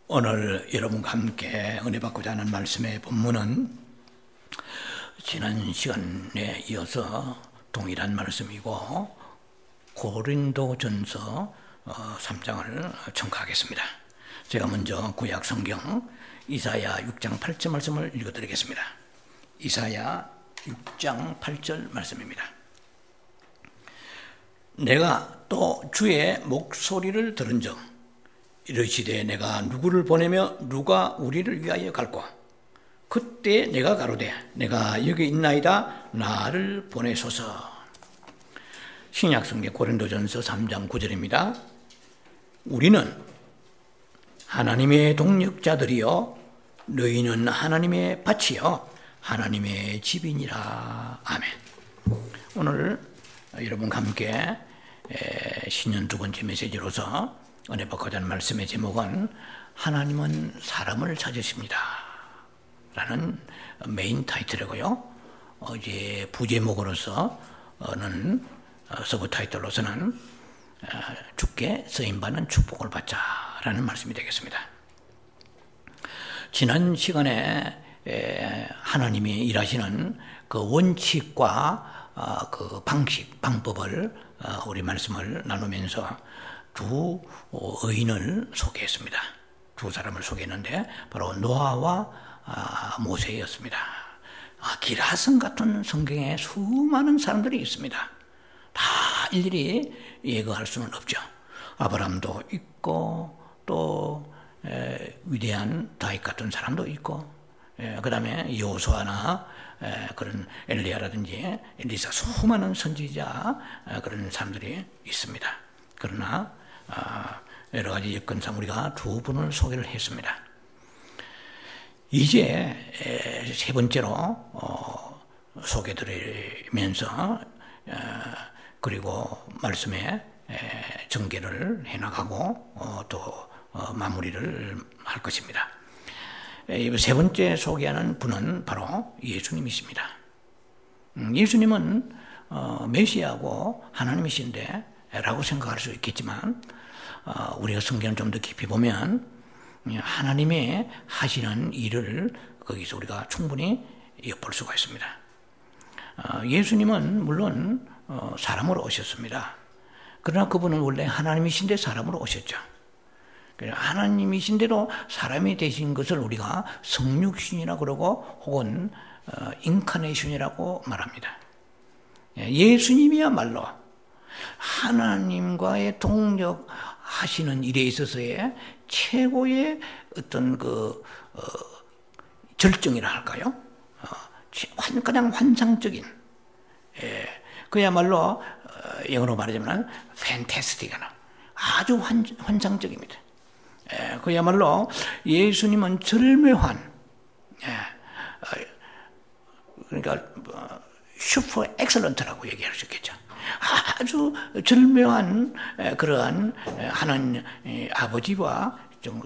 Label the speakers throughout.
Speaker 1: 오늘 여러분과 함께 은혜 받고자 하는 말씀의 본문은 지난 시간에 이어서 동일한 말씀이고 고린도전서 3장을 청구하겠습니다. 제가 먼저 구약 성경 이사야 6장 8절 말씀을 읽어드리겠습니다. 이사야 6장 8절 말씀입니다. 내가 또 주의 목소리를 들은즉 이르시되 내가 누구를 보내며 누가 우리를 위하여 갈까? 그때 내가 가로되 내가 여기 있나이다 나를 보내소서. 신약성경 고린도전서 3장 9절입니다. 우리는 하나님의 동역자들이요 너희는 하나님의 밭이요 하나님의 집이니라. 아멘. 오늘 여러분과 함께 신년 두 번째 메시지로서 은혜 받고자 하는 말씀의 제목은 하나님은 사람을 찾으십니다 라는 메인 타이틀이고요. 이제 부제목으로서는 서브 타이틀로서는 주께 쓰임받는 축복을 받자라는 말씀이 되겠습니다. 지난 시간에 하나님이 일하시는 그 원칙과 그 방법을 우리 말씀을 나누면서 두 의인을 소개했습니다. 두 사람을 소개했는데 바로 노아와 모세였습니다. 기라성 같은 성경에 수많은 사람들이 있습니다. 다 일일이 예거할 수는 없죠. 아브라함도 있고 또 위대한 다윗 같은 사람도 있고 그 다음에 여호수아나 그런 엘리야라든지 엘리사 수많은 선지자 그런 사람들이 있습니다. 그러나 여러 가지 여건상 우리가 두 분을 소개를 했습니다. 이제 세 번째로 소개드리면서 그리고 말씀에 전개를 해나가고 또 마무리를 할 것입니다. 세 번째 소개하는 분은 바로 예수님이십니다. 예수님은 메시아고 하나님이신데 라고 생각할 수 있겠지만 우리가 성경을 좀 더 깊이 보면 하나님의 하시는 일을 거기서 우리가 충분히 엿볼 수가 있습니다. 예수님은 물론 사람으로 오셨습니다. 그러나 그분은 원래 하나님이신데 사람으로 오셨죠. 하나님이신데도 사람이 되신 것을 우리가 성육신이라고 그러고 혹은 인카네이션이라고 말합니다. 예수님이야말로 하나님과의 동역하시는 일에 있어서의 최고의 어떤 절정이라 할까요? 그냥 환상적인, 그야말로 영어로 말하자면 fantastic한 아주 환상적입니다. 그야말로 예수님은 절묘한, 그러니까 슈퍼 엑셀런트라고 얘기할 수 있겠죠. 아주 절묘한 그러한 하나님 아버지와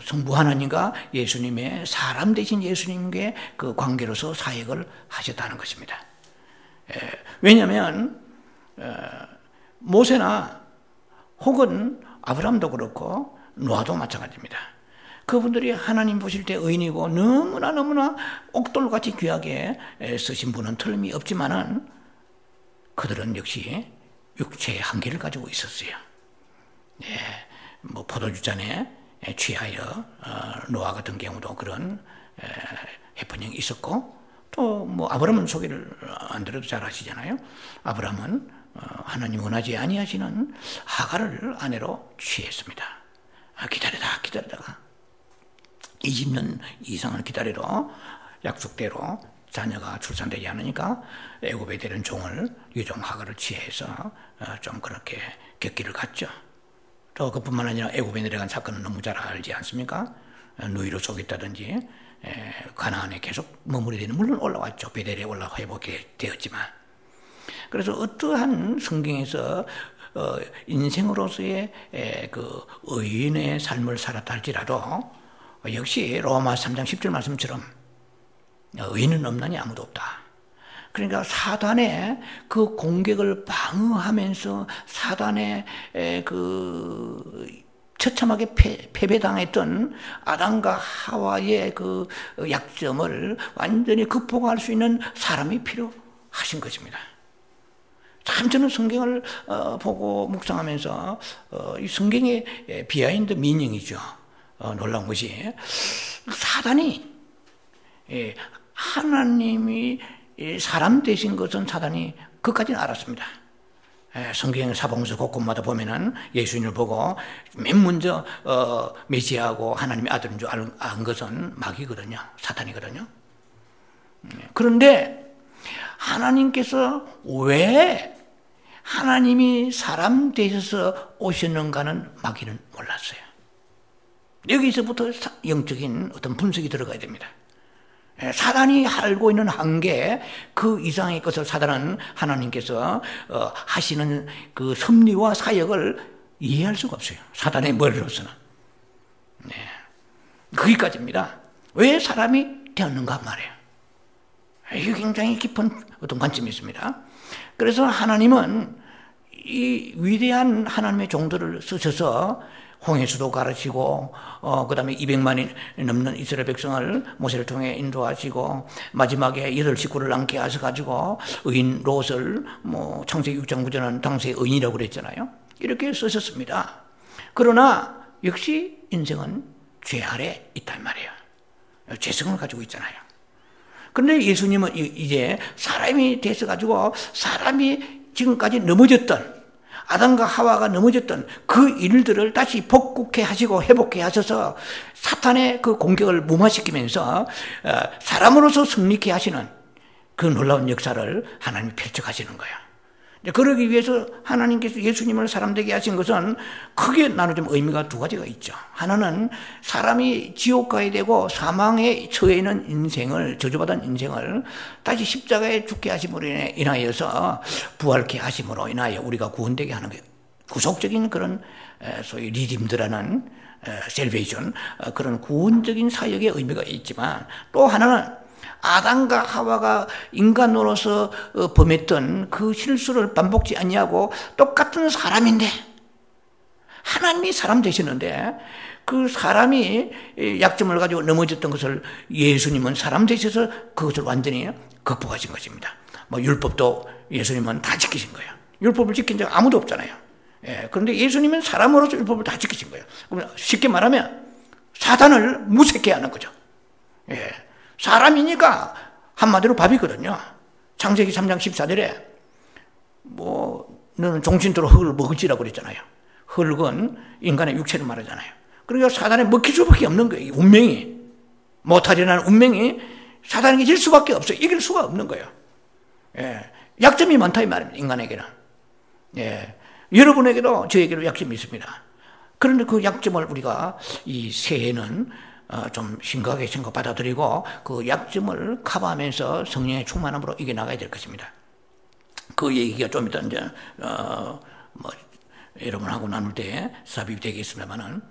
Speaker 1: 성부 하나님과 예수님의 사람 되신 예수님의 그 관계로서 사역을 하셨다는 것입니다. 왜냐하면 모세나 혹은 아브라함도 그렇고 노아도 마찬가지입니다. 그분들이 하나님 보실 때 의인이고 너무나 옥돌같이 귀하게 쓰신 분은 틀림이 없지만은 그들은 역시 육체의 한계를 가지고 있었어요. 뭐 포도주잔에 취하여 노아 같은 경우도 그런 해프닝이 있었고 또 뭐 아브라함은 소개를 안 들어도 잘 아시잖아요. 아브라함은 하나님 원하지 아니하시는 하갈을 아내로 취했습니다. 기다리다가 20년 이상을 기다려도 약속대로 자녀가 출산되지 않으니까 애굽에 되는 종을 유종 하갈을 취해서 좀 그렇게 객기를 갔죠. 또 그뿐만 아니라 애굽에 내려간 사건은 너무 잘 알지 않습니까? 누이로 속였다든지 가나안에 계속 머무르되는 물론 올라왔죠. 베델에 올라와 회복이 되었지만 그래서 어떠한 성경에서 인생으로서의 그 의인의 삶을 살았다 할지라도 역시 로마 3장 10절 말씀처럼 의인은 없나니 아무도 없다. 그러니까 사단의 그 공격을 방어하면서 사단의 그 처참하게 패배당했던 아담과 하와의 그 약점을 완전히 극복할 수 있는 사람이 필요하신 것입니다. 참 저는 성경을 보고 묵상하면서 이 성경의 비하인드 미닝이죠. 놀라운 것이 사단이 하나님이 사람 되신 것은 사단이 그까지는 알았습니다. 성경 사복음서 곳곳마다 보면은 예수님을 보고 맨 먼저 메시아하고 하나님의 아들인 줄 안 것은 마귀거든요. 사탄이거든요. 그런데 하나님께서 왜 하나님이 사람 되셔서 오셨는가는 마귀는 몰랐어요. 여기서부터 영적인 어떤 분석이 들어가야 됩니다. 사단이 알고 있는 한계 그 이상의 것을 사단은 하나님께서 하시는 그 섭리와 사역을 이해할 수가 없어요. 사단의 머리로서는. 거기까지입니다. 왜 사람이 되었는가 말이에요. 이게 굉장히 깊은 어떤 관점이 있습니다. 그래서 하나님은 이 위대한 하나님의 종들을 쓰셔서 홍해수도 가르치고 그 다음에 200만이 넘는 이스라엘 백성을 모세를 통해 인도하시고 마지막에 8 식구를 남게 하셔가지고 의인 롯을 창세기 6장 9절은 당시의 의인이라고 그랬잖아요. 이렇게 쓰셨습니다. 그러나 역시 인생은 죄 아래 있단 말이에요. 죄성을 가지고 있잖아요. 그런데 예수님은 이제 사람이 되셔가지고 사람이 지금까지 넘어졌던 아담과 하와가 넘어졌던 그 일들을 다시 복구해 하시고 회복해 하셔서 사탄의 그 공격을 무마시키면서 사람으로서 승리케 하시는 그 놀라운 역사를 하나님이 펼쳐가시는 거예요. 그러기 위해서 하나님께서 예수님을 사람 되게 하신 것은 크게 나누자면 의미가 두 가지가 있죠. 하나는 사람이 지옥 가야 되고 사망에 처해 있는 인생을, 저주받은 인생을 다시 십자가에 죽게 하심으로 인하여서 부활케 하심으로 인하여 우리가 구원되게 하는 거예요. 구속적인 그런 소위 리딤드라는 셀베이션, 그런 구원적인 사역의 의미가 있지만 또 하나는 아담과 하와가 인간으로서 범했던 그 실수를 반복지 아니하고 똑같은 사람인데 하나님이 사람 되시는데 그 사람이 약점을 가지고 넘어졌던 것을 예수님은 사람 되셔서 그것을 완전히 극복하신 것입니다. 율법도 예수님은 다 지키신 거예요. 율법을 지킨 적 아무도 없잖아요. 그런데 예수님은 사람으로서 율법을 다 지키신 거예요. 쉽게 말하면 사단을 무색해 하는 거죠. 사람이니까 한마디로 밥이거든요. 창세기 3장 14절에 너는 종신토록 흙을 먹을지라고 그랬잖아요. 흙은 인간의 육체를 말하잖아요. 그러니까 사단에 먹힐 수밖에 없는 거예요. 운명이 못하려는 운명이 사단에게 질 수밖에 없어요. 이길 수가 없는 거예요. 약점이 많다 이 말입니다. 인간에게는. 여러분에게도 저에게도 약점이 있습니다. 그런데 그 약점을 우리가 이 새해는 좀 심각하게 생각 받아들이고 그 약점을 커버하면서 성령의 충만함으로 이겨나가야 될 것입니다. 그 얘기가 좀 이따 이제 여러분하고 나눌 때 삽입이 되겠습니다만은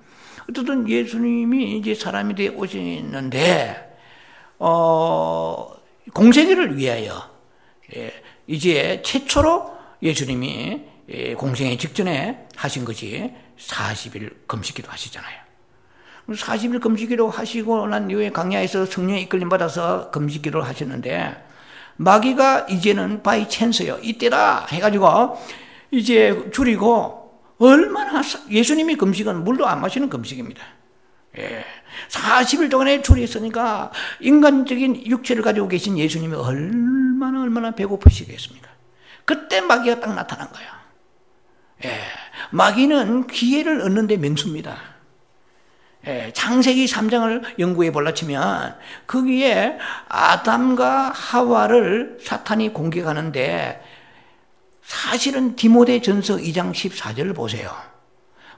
Speaker 1: 어쨌든 예수님이 이제 사람이 되어 오시는데 공생애를 위하여 이제 최초로 예수님이 공생애 직전에 하신 것이 40일 금식기도 하시잖아요. 40일 금식기도 하시고 난 이후에 광야에서 성령의 이끌림 받아서 금식기도를 하셨는데 마귀가 이제는 바이 찬스요. 이때다 해가지고 이제 줄이고 얼마나 예수님이 금식은 물도 안 마시는 금식입니다. 40일 동안에 줄였으니까 인간적인 육체를 가지고 계신 예수님이 얼마나 배고프시겠습니까? 그때 마귀가 딱 나타난 거예요. 마귀는 기회를 얻는 데 명수입니다. 창세기 3장을 연구해 볼라치면 거기에 아담과 하와를 사탄이 공격하는데 사실은 디모데전서 2장 14절을 보세요.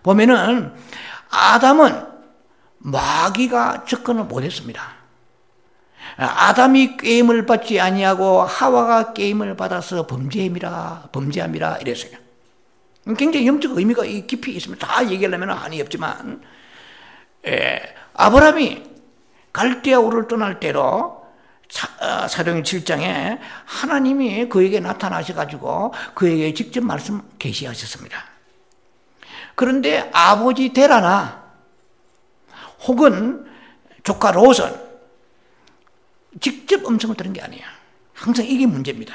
Speaker 1: 보면은 아담은 마귀가 접근을 못했습니다. 아담이 게임을 받지 아니하고 하와가 게임을 받아서 범죄함이라 이랬어요. 굉장히 영적 의미가 깊이 있습니다. 다 얘기하려면 한이 없지만 아브라함이 갈대아 우를 떠날 때로 사도행 7장에 하나님이 그에게 나타나셔가지고 그에게 직접 말씀 계시하셨습니다. 그런데 아버지 데라나 혹은 조카 롯은 직접 음성을 들은 게 아니에요. 항상 이게 문제입니다.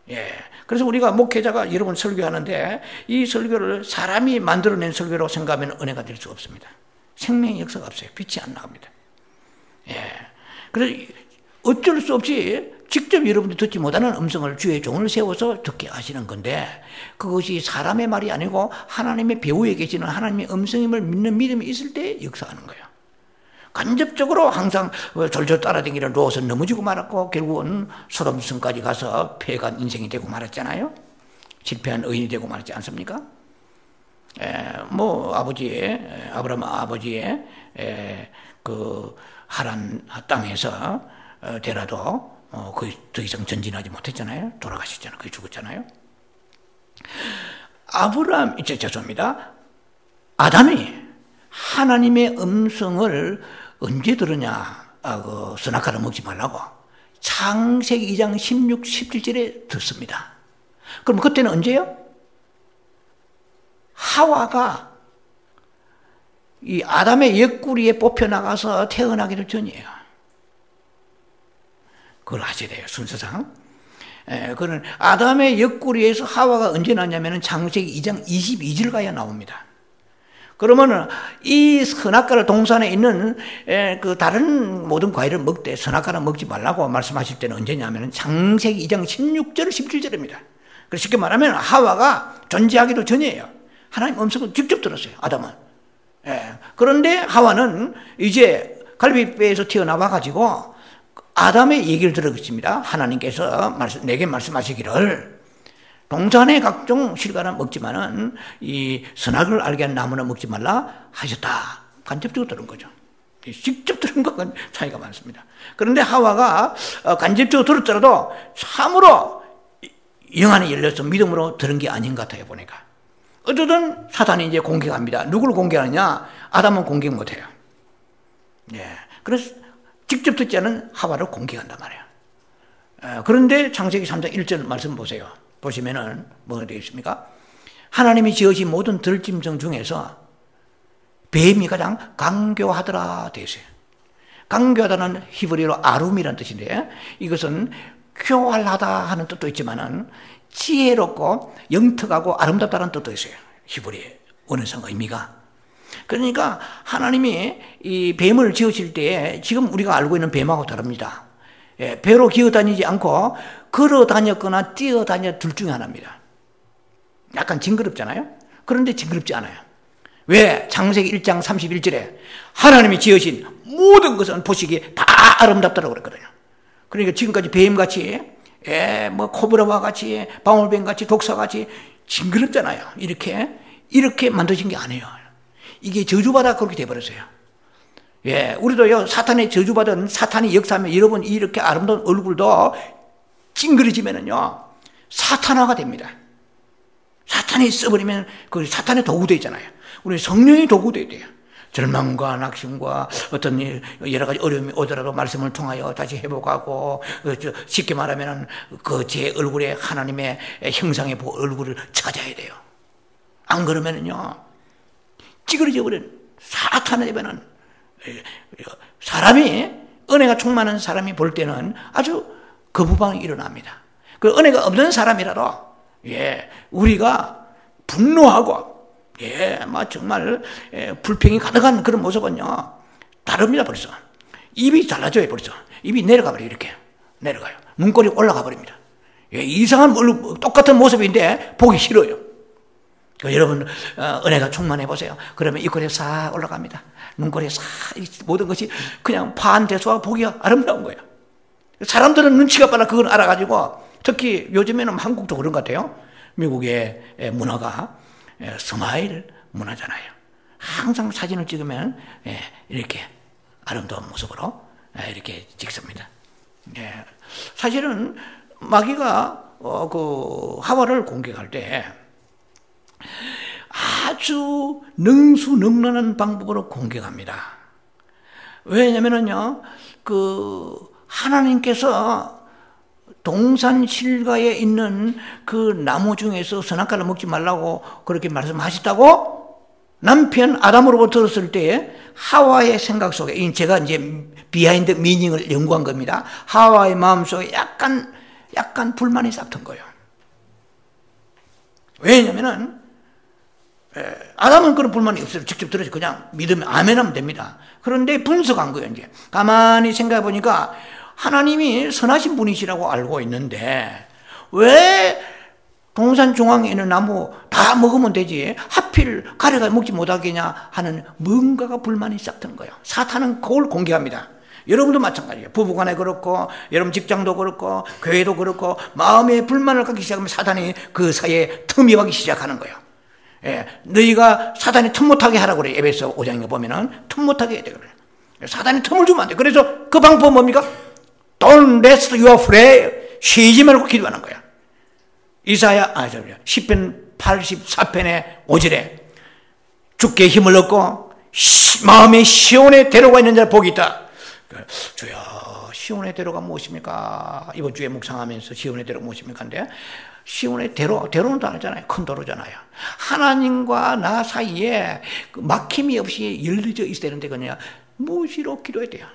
Speaker 1: 예. 그래서 우리가 목회자가 여러 번 설교하는데 이 설교를 사람이 만들어낸 설교라고 생각하면 은혜가 될 수 없습니다. 생명의 역사가 없어요. 빛이 안 나갑니다. 예. 그래서 어쩔 수 없이 직접 여러분들 듣지 못하는 음성을 주의 종을 세워서 듣게 하시는 건데 그것이 사람의 말이 아니고 하나님의 배후에 계시는 하나님의 음성임을 믿는 믿음이 있을 때 역사하는 거예요. 간접적으로 항상 졸졸 따라다니는 롯은 넘어지고 말았고 결국은 소돔성까지 가서 폐간 인생이 되고 말았잖아요. 실패한 의인이 되고 말았지 않습니까? 아브라함 아버지의 그 하란 땅에서 데라도 거의 더 이상 전진하지 못했잖아요. 돌아가셨잖아요. 거의 죽었잖아요. 죄송합니다. 아담이 하나님의 음성을 언제 들으냐? 선악과를 먹지 말라고 창세기 2장 16, 17절에 듣습니다. 그럼 그때는 언제요? 하와가 이 아담의 옆구리에 뽑혀나가서 태어나기도 전이에요. 그걸 아셔야 돼요, 순서상. 그는 아담의 옆구리에서 하와가 언제 났냐면 창세기 2장 22절 가야 나옵니다. 그러면은 이 선악과를 동산에 있는 그 다른 모든 과일을 먹되 선악과를 먹지 말라고 말씀하실 때는 언제냐면 창세기 2장 16절 17절입니다. 그래서 쉽게 말하면 하와가 존재하기도 전이에요. 하나님 음성을 직접 들었어요. 아담은. 그런데 하와는 이제 갈비뼈에서 튀어나와 가지고 아담의 얘기를 들었습니다. 하나님께서 내게 말씀하시기를 동산의 각종 실과는 먹지만은 이 선악을 알게 하는 나무는 먹지 말라 하셨다. 간접적으로 들은 거죠. 직접 들은 것은 차이가 많습니다. 그런데 하와가 간접적으로 들었더라도 참으로 영안이 열려서 믿음으로 들은 게 아닌 것 같아요, 보니까. 어쨌든 사탄이 이제 공격합니다. 누구를 공격하느냐? 아담은 공격 못해요. 그래서 직접 듣지 않은 하와를 공격한단 말이에요. 그런데 창세기 3장 1절 말씀 보세요. 보시면은 뭐가 되겠습니까? 하나님이 지으신 모든 들짐승 중에서 뱀이 가장 강교하더라 되어 있어요. 강교하다는 히브리어로 아룸이라는 뜻인데 이것은 교활하다 하는 뜻도 있지만은 지혜롭고 영특하고 아름답다는 뜻도 있어요. 히브리의 원어상 의미가. 그러니까 하나님이 이 뱀을 지으실 때에 지금 우리가 알고 있는 뱀하고 다릅니다. 배로 기어다니지 않고 걸어다녔거나 뛰어다녀 둘 중에 하나입니다. 약간 징그럽잖아요. 그런데 징그럽지 않아요. 왜? 창세기 1장 31절에 하나님이 지으신 모든 것은 보시기에 다 아름답다고 그랬거든요. 그러니까 지금까지 뱀같이 코브라와 같이 방울뱀같이 독사같이 징그럽잖아요. 이렇게 만드신 게 아니에요. 이게 저주받아 그렇게 돼버렸어요. 우리도요, 사탄의 저주받은 사탄이 역사하면 여러분 이렇게 아름다운 얼굴도 찡그러지면은요, 사탄화가 됩니다. 사탄이 써버리면 그 사탄의 도구도 있잖아요. 우리 성령의 도구도 돼요. 절망과 낙심과 어떤 여러 가지 어려움이 오더라도 말씀을 통하여 다시 회복하고, 쉽게 말하면 그 제 얼굴에 하나님의 형상의 얼굴을 찾아야 돼요. 안 그러면은요, 찌그러져 버린 사탄의 배는 사람이 은혜가 충만한 사람이 볼 때는 아주 거부반응이 일어납니다. 그 은혜가 없는 사람이라도 우리가 분노하고 정말 불평이 가득한 그런 모습은요 다릅니다. 벌써 입이 달라져요. 벌써 입이 내려가 버려요. 이렇게 내려가요. 눈꼬리 올라가 버립니다. 이상한 똑같은 모습인데 보기 싫어요. 여러분 은혜가 충만해 보세요. 그러면 입꼬리 싹 올라갑니다. 눈꼬리 싹 모든 것이 그냥 반대수와 보기가 아름다운 거예요. 사람들은 눈치가 빨라 그걸 알아가지고 특히 요즘에는 한국도 그런 것 같아요. 미국의 문화가 스마일 문화잖아요. 항상 사진을 찍으면 이렇게 아름다운 모습으로 이렇게 찍습니다. 사실은 마귀가 그 하와를 공격할 때 아주 능수능란한 방법으로 공격합니다. 왜냐면은요, 그 하나님께서 동산 실과에 있는 그 나무 중에서 선악과를 먹지 말라고 그렇게 말씀하셨다고 남편 아담으로부터 들었을 때에 하와의 생각 속에, 제가 이제 비하인드 미닝을 연구한 겁니다. 하와의 마음속에 약간 불만이 싹튼 거예요. 왜냐면은 아담은 그런 불만이 없어요. 직접 들어서 그냥 믿으면 아멘하면 됩니다. 그런데 분석한 거예요. 이제 가만히 생각해 보니까 하나님이 선하신 분이시라고 알고 있는데 왜 동산 중앙에 있는 나무 다 먹으면 되지 하필 가래가 먹지 못하겠냐 하는 뭔가가 불만이 싹튼 거예요. 사탄은 그걸 공개합니다. 여러분도 마찬가지예요. 부부간에 그렇고 여러분 직장도 그렇고 교회도 그렇고 마음에 불만을 갖기 시작하면 사탄이 그 사이에 틈이 하기 시작하는 거예요. 예, 너희가 사탄이 틈 못하게 하라고 그래요. 에베소 5장에 보면은 틈 못하게 해야 돼요. 사탄이 틈을 주면 안 돼요. 그래서 그 방법은 뭡니까? Don't rest your prayer. 쉬지 말고 기도하는 거야. 시편 84편의 5절에 주께 힘을 얻고 마음에 시온의 대로가 있는 자를 복이 있다. 주여, 시온의 대로가 무엇입니까? 이번 주에 묵상하면서 시온의 대로가 무엇입니까? 근데 시온의 대로는 다 알잖아요. 큰 도로잖아요. 하나님과 나 사이에 막힘이 없이 열려져 있어야 되는데 그냥 무시로 기도해야 돼요.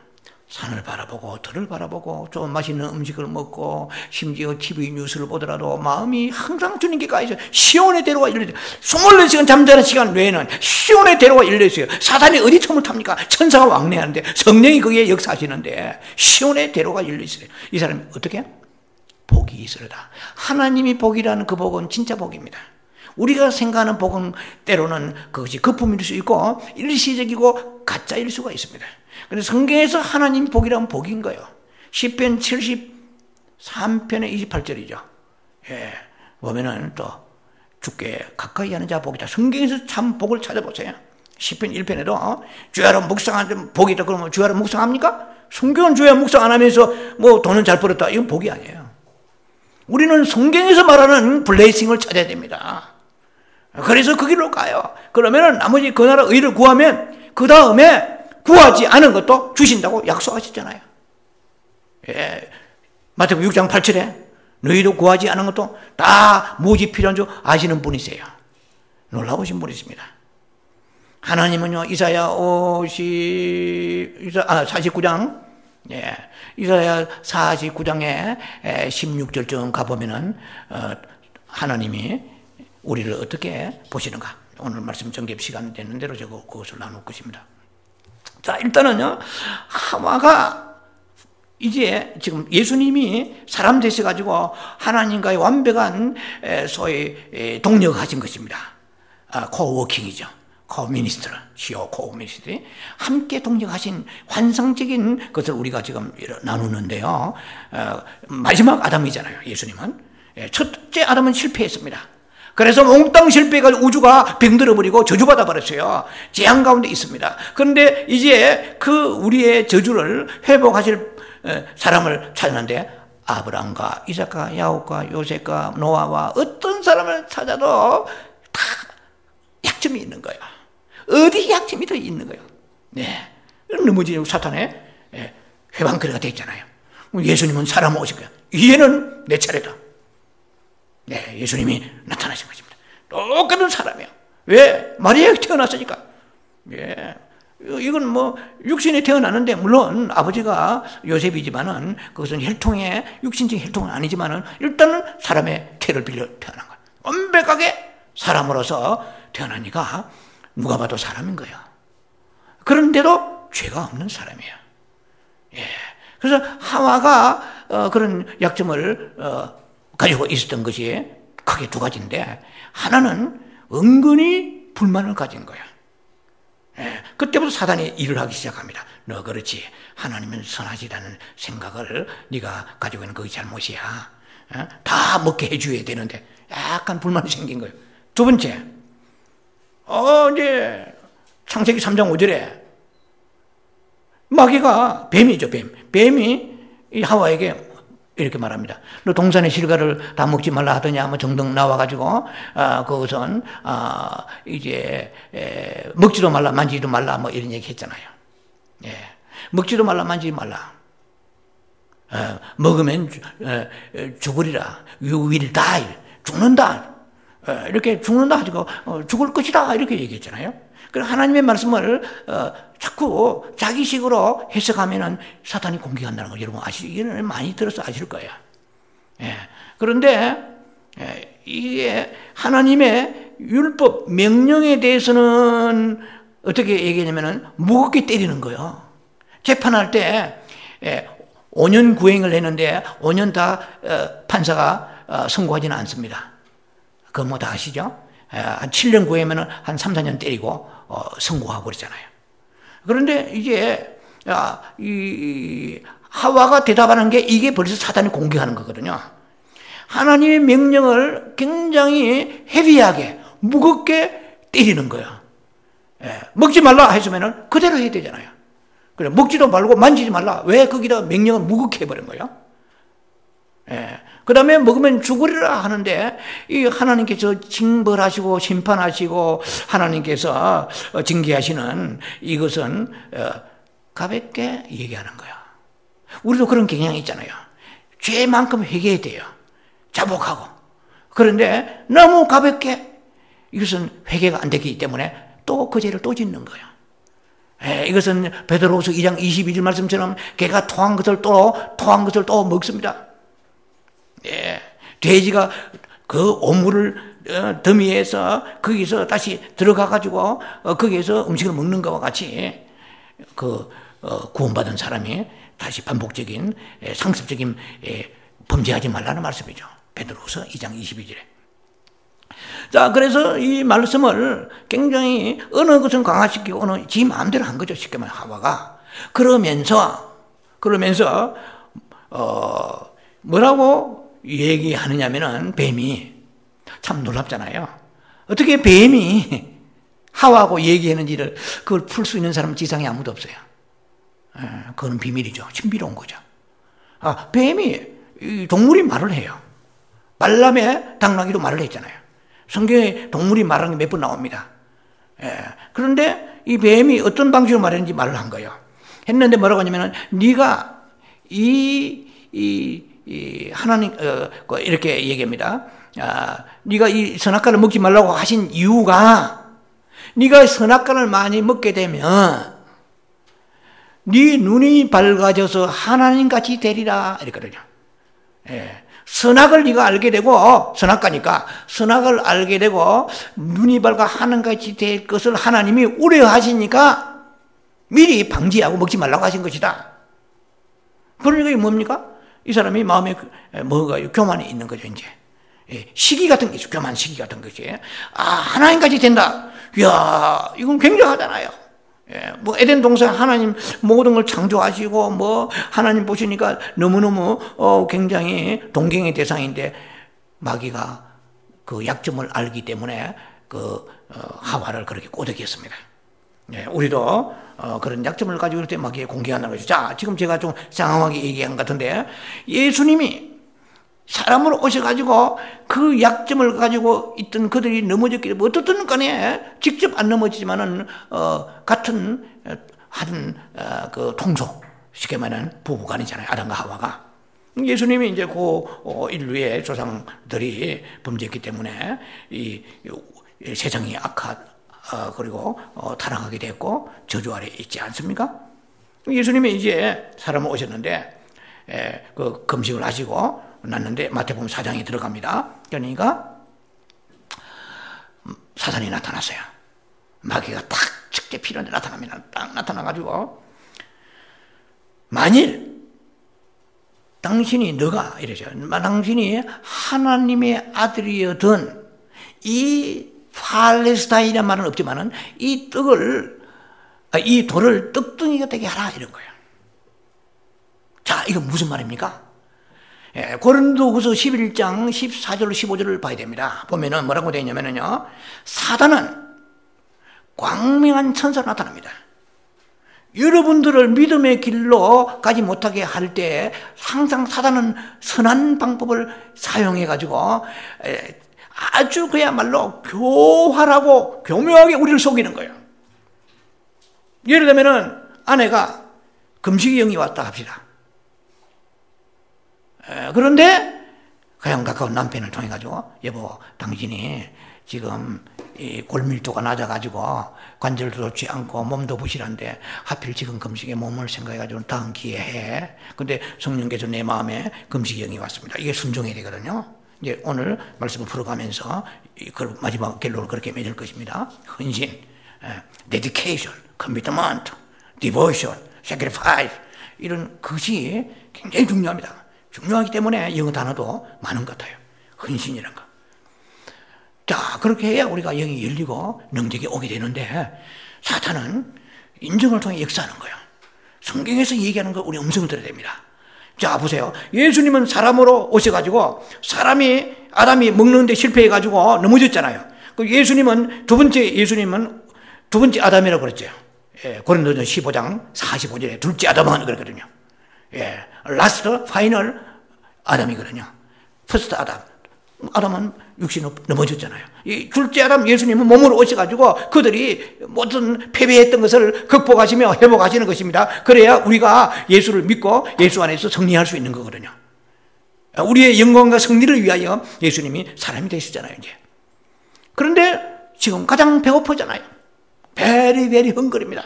Speaker 1: 산을 바라보고 들을 바라보고 좀 맛있는 음식을 먹고 심지어 TV 뉴스를 보더라도 마음이 항상 주님께 가있어요. 시온의 대로가 열려있어요. 24시간 잠자는 시간 외에는 시온의 대로가 열려있어요. 사단이 어디 틈을 탑니까? 천사가 왕래하는데 성령이 거기에 역사하시는데 시온의 대로가 열려있어요. 이 사람이 어떻게 해요? 복이 있으리다. 하나님이 복이라는 그 복은 진짜 복입니다. 우리가 생각하는 복은 때로는 그것이 거품일 수 있고 일시적이고 가짜일 수가 있습니다. 그래서 성경에서 하나님 복이라면 복인 거예요. 시편 73편의 28절이죠. 예, 보면은 또 주께 가까이 하는 자 복이다. 성경에서 참 복을 찾아보세요. 시편 1편에도 주야로 묵상하는 복이 있다. 그러면 주야로 묵상합니까? 성경은 주야 묵상 안 하면서 뭐 돈은 잘 벌었다. 이건 복이 아니에요. 우리는 성경에서 말하는 블레이싱을 찾아야 됩니다. 그래서 그 길로 가요. 그러면은 나머지 그 나라 의를 구하면 그 다음에 구하지 않은 것도 주신다고 약속하셨잖아요. 예, 마태복음 6장 8절에 너희도 구하지 않은 것도 다 무엇이 필요한 줄 아시는 분이세요. 놀라우신 분이십니다. 하나님은요, 이사야 49장, 예, 이사야 49장에 16절쯤 가보면은, 하나님이 우리를 어떻게 보시는가. 오늘 말씀 전개 시간 되는 대로 제가 그것을 나눌 것입니다. 자, 일단은요, 하와가 이제 지금 예수님이 사람 되셔가지고 하나님과의 완벽한 소위 동력하신 것입니다. 코워킹이죠. 코미니스트를, 시오 코미니스트들이 함께 동력하신 환상적인 것을 우리가 지금 나누는데요. 마지막 아담이잖아요, 예수님은. 첫째 아담은 실패했습니다. 그래서 몽땅 실패해가지고 우주가 병들어버리고 저주받아 버렸어요. 재앙 가운데 있습니다. 그런데 이제 그 우리의 저주를 회복하실 사람을 찾는데 아브라함과 이삭과 야곱과 요셉과 노아와 어떤 사람을 찾아도 다 약점이 있는 거예요. 어디 약점이 더 있는 거예요. 네, 넘어지는 사탄의 회방거리가 됐잖아요. 예수님은 사람 오실 거야. 이제는 내 차례다. 네, 예수님이 나타나신 것입니다. 똑같은 사람이에요. 왜? 마리아가 태어났으니까. 예. 이건 뭐 육신에 태어나는데 물론 아버지가 요셉이지만은 그것은 혈통의 육신적인 혈통은 아니지만은 일단은 사람의 태를 빌려 태어난 거예요. 완벽하게 사람으로서 태어나니까 누가 봐도 사람인 거예요. 그런데도 죄가 없는 사람이에요. 예. 그래서 하와가 그런 약점을 가지고 있었던 것이 크게 두 가지인데 하나는 은근히 불만을 가진 거야. 예, 그때부터 사단이 일을 하기 시작합니다. 너 그렇지, 하나님은 선하시다는 생각을 네가 가지고 있는 그게 잘못이야. 다 먹게 해줘야 되는데 약간 불만이 생긴 거예요. 두 번째, 이제 창세기 3장 5절에 마귀가 뱀이죠, 뱀이 이 하와에게 이렇게 말합니다. 너 동산의 실과를 다 먹지 말라 하더냐, 뭐 정등 나와가지고, 그것은, 이제, 먹지도 말라, 만지지도 말라, 뭐 이런 얘기 했잖아요. 예. 먹지도 말라, 만지지 말라. 먹으면, 죽으리라. You will die. 죽는다. 이렇게 죽는다 하지고, 죽을 것이다. 이렇게 얘기했잖아요. 그래서 하나님의 말씀을 자꾸 자기식으로 해석하면은 사탄이 공격한다는 거 여러분 이거는 많이 들어서 아실 거예요. 예. 그런데 이게 하나님의 율법 명령에 대해서는 어떻게 얘기하냐면은 무겁게 때리는 거예요. 재판할 때 5년 구행을 했는데 5년 다 판사가 선고하지는 않습니다. 그거 뭐 다 아시죠? 한 7년 구행하면 한 3, 4년 때리고 선고하고 그러잖아요. 그런데 이제 이 하와가 대답하는 게 이게 벌써 사단이 공격하는 거거든요. 하나님의 명령을 굉장히 헤비하게 무겁게 때리는 거예요. 먹지 말라 했으면 그대로 해야 되잖아요. 그래 먹지도 말고 만지지 말라. 왜 거기다 명령을 무겁게 해버린 거예요? 그 다음에 먹으면 죽으리라 하는데 이 하나님께서 징벌하시고 심판하시고 하나님께서 징계하시는 이것은 가볍게 얘기하는 거야. 우리도 그런 경향이 있잖아요. 죄만큼 회개해야 돼요. 자복하고. 그런데 너무 가볍게 이것은 회개가 안 되기 때문에 또 그 죄를 또 짓는 거예요. 이것은 베드로후서 2장 22절 말씀처럼 개가 토한 것을 또 먹습니다. 돼지가 그 오물을 더미에서 거기서 다시 들어가가지고 거기에서 음식을 먹는 것과 같이 구원받은 사람이 다시 반복적인 상습적인 범죄하지 말라는 말씀이죠. 베드로후서 2장 22절에. 자, 그래서 이 말씀을 굉장히 어느 것은 강화시키고 어느 지 마음대로 한 거죠. 쉽게 말하면 하와가. 그러면서 뭐라고 얘기하느냐면은 뱀이 참 놀랍잖아요. 어떻게 뱀이 하와하고 얘기했는지를 그걸 풀 수 있는 사람은 지상에 아무도 없어요. 그건 비밀이죠. 신비로운 거죠. 뱀이 동물이 말을 해요. 발람의 당나귀도 말을 했잖아요. 성경에 동물이 말하는 게 몇 번 나옵니다. 그런데 이 뱀이 어떤 방식으로 말했는지 말을 한 거예요. 했는데 뭐라고 하냐면은 네가 하나님 이렇게 얘기합니다. 네가 이 선악과를 먹지 말라고 하신 이유가 네가 선악과를 많이 먹게 되면 네 눈이 밝아져서 하나님같이 되리라 이랬거든요. 선악을 네가 알게 되고 선악과니까 선악을 알게 되고 눈이 밝아 하나님같이 될 것을 하나님이 우려하시니까 미리 방지하고 먹지 말라고 하신 것이다. 그러니까 이게 뭡니까? 이 사람이 마음에 뭐가 교만이 있는 거죠. 이제 시기 같은 게 있죠. 교만 시기 같은 것이 하나님까지 된다. 이야, 이건 굉장하잖아요. 뭐 에덴 동산 하나님 모든 걸 창조하시고 뭐 하나님 보시니까 너무너무 굉장히 동경의 대상인데 마귀가 그 약점을 알기 때문에 하와를 그렇게 꼬드겼습니다. 우리도 그런 약점을 가지고 있을 때 마귀에 공격한다는 거죠. 자, 지금 제가 좀 장황하게 얘기한 것 같은데 예수님이 사람으로 오셔가지고 그 약점을 가지고 있던 그들이 넘어졌기 때문에 어떻든 간에 직접 안 넘어지지만은 같은 한 그 통속 쉽게 말하는 부부간이잖아요. 아담과 하와가. 예수님이 이제 그 인류의 조상들이 범죄했기 때문에 이 세상이 그리고 타락하게 됐고 저주 아래 있지 않습니까? 예수님이 이제 사람을 오셨는데 그 금식을 하시고 났는데 마태복음 4장에 들어갑니다. 그러니까 사단이 나타났어요. 마귀가 탁 측제 필요한데 나타납니다. 딱 나타나가지고 만일 당신이 당신이 하나님의 아들이어든 이 팔레스타인이라는 말은 없지만은 이 돌을 떡덩이가 되게 하라 이런 거예요. 자, 이건 무슨 말입니까? 고린도후서 11장 14절 15절을 봐야 됩니다. 보면은 뭐라고 되어 있냐면요, 사단은 광명한 천사로 나타납니다. 여러분들을 믿음의 길로 가지 못하게 할 때 항상 사단은 선한 방법을 사용해 가지고 아주 그야말로 교활하고 교묘하게 우리를 속이는 거예요. 예를 들면은 아내가 금식이 영이 왔다 합시다. 그런데 가장 가까운 남편을 통해 가지고 여보, 당신이 지금 이 골밀도가 낮아가지고 관절도 좋지 않고 몸도 부실한데 하필 지금 금식에 몸을 생각해가지고 다음 기회에 해. 근데 성령께서 내 마음에 금식의 영이 왔습니다. 이게 순종해야 되거든요. 이제 오늘 말씀을 풀어가면서 그 마지막 결론을 그렇게 맺을 것입니다. 헌신, dedication, commitment, devotion, sacrifice 이런 것이 굉장히 중요합니다. 중요하기 때문에 영어 단어도 많은 것 같아요. 헌신이란 거. 자, 그렇게 해야 우리가 영이 열리고 능력이 오게 되는데 사탄은 인정을 통해 역사하는 거예요. 성경에서 얘기하는 거 우리 음성을 들어야 됩니다. 자, 보세요. 예수님은 사람으로 오셔가지고 아담이 먹는데 실패해가지고 넘어졌잖아요. 그 예수님은 두 번째 아담이라고 그랬죠. 예, 고린도전 15장 45절에 둘째 아담은 그랬거든요. 예, 라스트 파이널 아담이거든요. 퍼스트 아담은 육신이 넘어졌잖아요. 이 둘째 아담 예수님은 몸으로 오셔가지고 그들이 모든 패배했던 것을 극복하시며 회복하시는 것입니다. 그래야 우리가 예수를 믿고 예수 안에서 승리할 수 있는 거거든요. 우리의 영광과 승리를 위하여 예수님이 사람이 되시잖아요, 이제. 그런데 지금 가장 배고프잖아요. 베리 헝거립니다.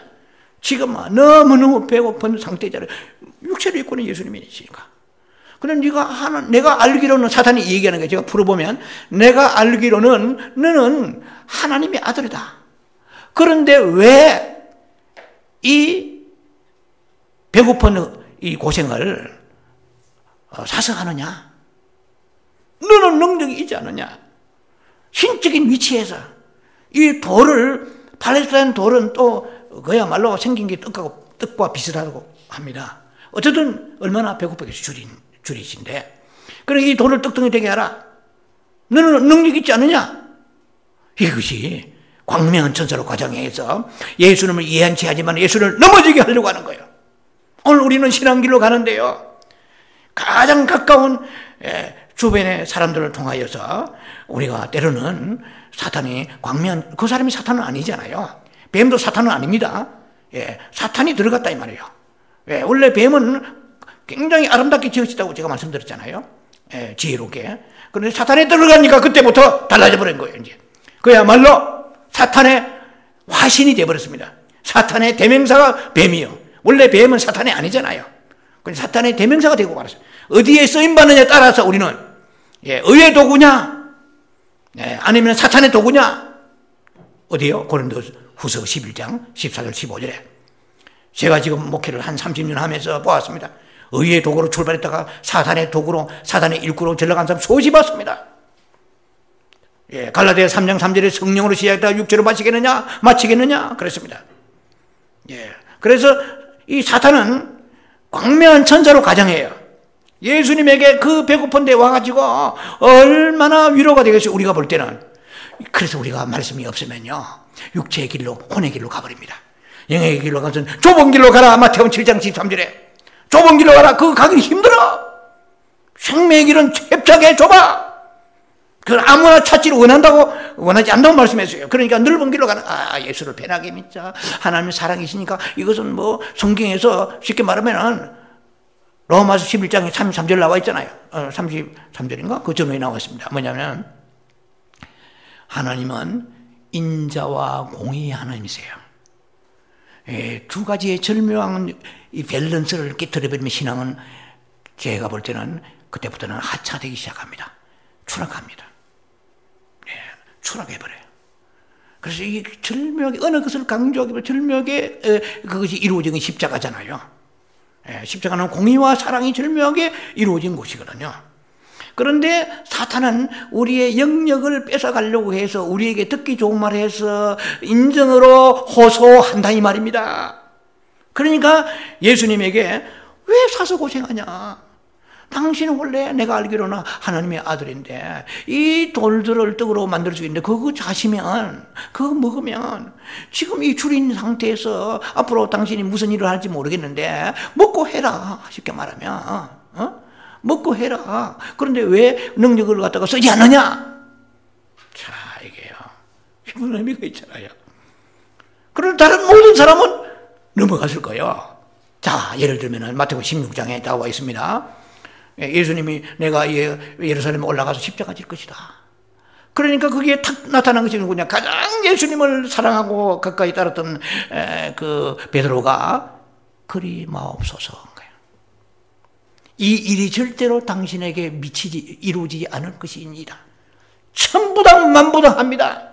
Speaker 1: 지금 너무너무 배고픈 상태잖아요. 육체를 입고는 예수님이시니까. 그런데 내가 알기로는 사탄이 얘기하는 거예요. 제가 풀어보면 내가 알기로는 너는 하나님의 아들이다. 그런데 왜 이 배고픈 이 고생을 사서하느냐? 너는 능력이 있지 않느냐? 신적인 위치에서 이 팔레스타인 돌은 또 그야말로 생긴 게 떡과 비슷하다고 합니다. 어쨌든 얼마나 배고프게 줄이신데 그래 이 돌을 떡덩이 되게 하라. 너는 능력 있지 않느냐? 이것이 광명한 천사로 과장해서 예수님을 예한치 하지만 예수를 넘어지게 하려고 하는 거예요. 오늘 우리는 신앙길로 가는데요. 가장 가까운 주변의 사람들을 통하여서 우리가 때로는 사탄이 광명한 그 사람이 사탄은 아니잖아요. 뱀도 사탄은 아닙니다. 사탄이 들어갔다 이 말이에요. 원래 뱀은 굉장히 아름답게 지어졌다고 제가 말씀드렸잖아요. 지혜롭게. 그런데 사탄에 들어가니까 그때부터 달라져 버린 거예요, 이제. 그야말로 사탄의 화신이 되어버렸습니다. 사탄의 대명사가 뱀이요. 원래 뱀은 사탄이 아니잖아요. 그런데 사탄의 대명사가 되고 말았어요. 어디에 쓰임받느냐에 따라서 우리는, 의의 도구냐? 아니면 사탄의 도구냐? 어디요? 고린도 후서 11장 14절 15절에. 제가 지금 목회를 한 30년 하면서 보았습니다. 의의 도구로 출발했다가 사탄의 도구로, 사탄의 일구로 전락한 사람 수없이 봤습니다. 갈라디아 3장 3절에 성령으로 시작했다가 육체로 마치겠느냐? 그랬습니다. 그래서 이 사탄은 광명한 천사로 가장해요. 예수님에게 그 배고픈 데 와가지고 얼마나 위로가 되겠어요, 우리가 볼 때는. 그래서 우리가 말씀이 없으면요, 육체의 길로, 혼의 길로 가버립니다. 영의 길로 가서 좁은 길로 가라. 마태복음 7장 13절에 좁은 길로 가라. 그거 가기 힘들어. 생명의 길은 협착해 좁아. 그걸 아무나 찾지를 원하지 않는다고 말씀했어요. 그러니까 넓은 길로 가는, 예수를 편하게 믿자. 하나님의 사랑이시니까. 이것은 뭐 성경에서 쉽게 말하면은 로마서 11장에 33절 나와 있잖아요. 33절인가? 그 전에 나와 있습니다. 뭐냐면 하나님은 인자와 공의의 하나님이세요. 두 가지의 절묘한 이 밸런스를 깨뜨려버리면 신앙은 제가 볼 때는 그때부터는 하차되기 시작합니다. 추락합니다. 추락해버려요. 그래서 이 절묘하게 어느 것을 강조하기보다 절묘하게 그것이 이루어진 게 십자가잖아요. 십자가는 공의와 사랑이 절묘하게 이루어진 곳이거든요. 그런데 사탄은 우리의 영역을 뺏어가려고 해서 우리에게 듣기 좋은 말을 해서 인정으로 호소한다 이 말입니다. 그러니까 예수님에게 왜 사서 고생하냐? 당신은 원래 내가 알기로는 하나님의 아들인데 이 돌들을 떡으로 만들 수 있는데 그거 자시면, 그거 먹으면 지금 이 줄인 상태에서 앞으로 당신이 무슨 일을 할지 모르겠는데 먹고 해라. 쉽게 말하면 먹고 해라. 그런데 왜 능력을 갖다가 쓰지 않느냐? 자, 이게요, 이런 의미가 있잖아요. 그런데 다른 모든 사람은 넘어갔을 거예요. 자, 예를 들면 마태복음 16장에 나와 있습니다. 예수님이 내가 예루살렘에 올라가서 십자가 질 것이다. 그러니까 그게 탁 나타난 것이 누구냐? 가장 예수님을 사랑하고 가까이 따랐던 그 베드로가 그리 마옵소서 한 거예요. 이 일이 절대로 당신에게 이루어지지 않을 것이니라. 천부당 만부당합니다.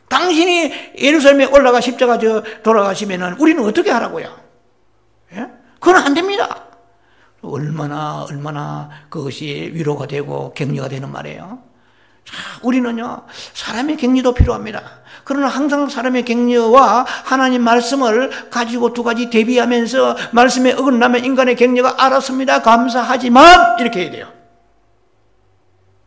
Speaker 1: 당신이 예루살렘에 올라가 십자가 돌아가시면은 우리는 어떻게 하라고요? 예? 그건 안 됩니다. 얼마나 그것이 위로가 되고 격려가 되는 말이에요. 자, 우리는요, 사람의 격려도 필요합니다. 그러나 항상 사람의 격려와 하나님 말씀을 가지고 두 가지 대비하면서 말씀에 어긋나면 인간의 격려가 알았습니다, 감사하지만 이렇게 해야 돼요.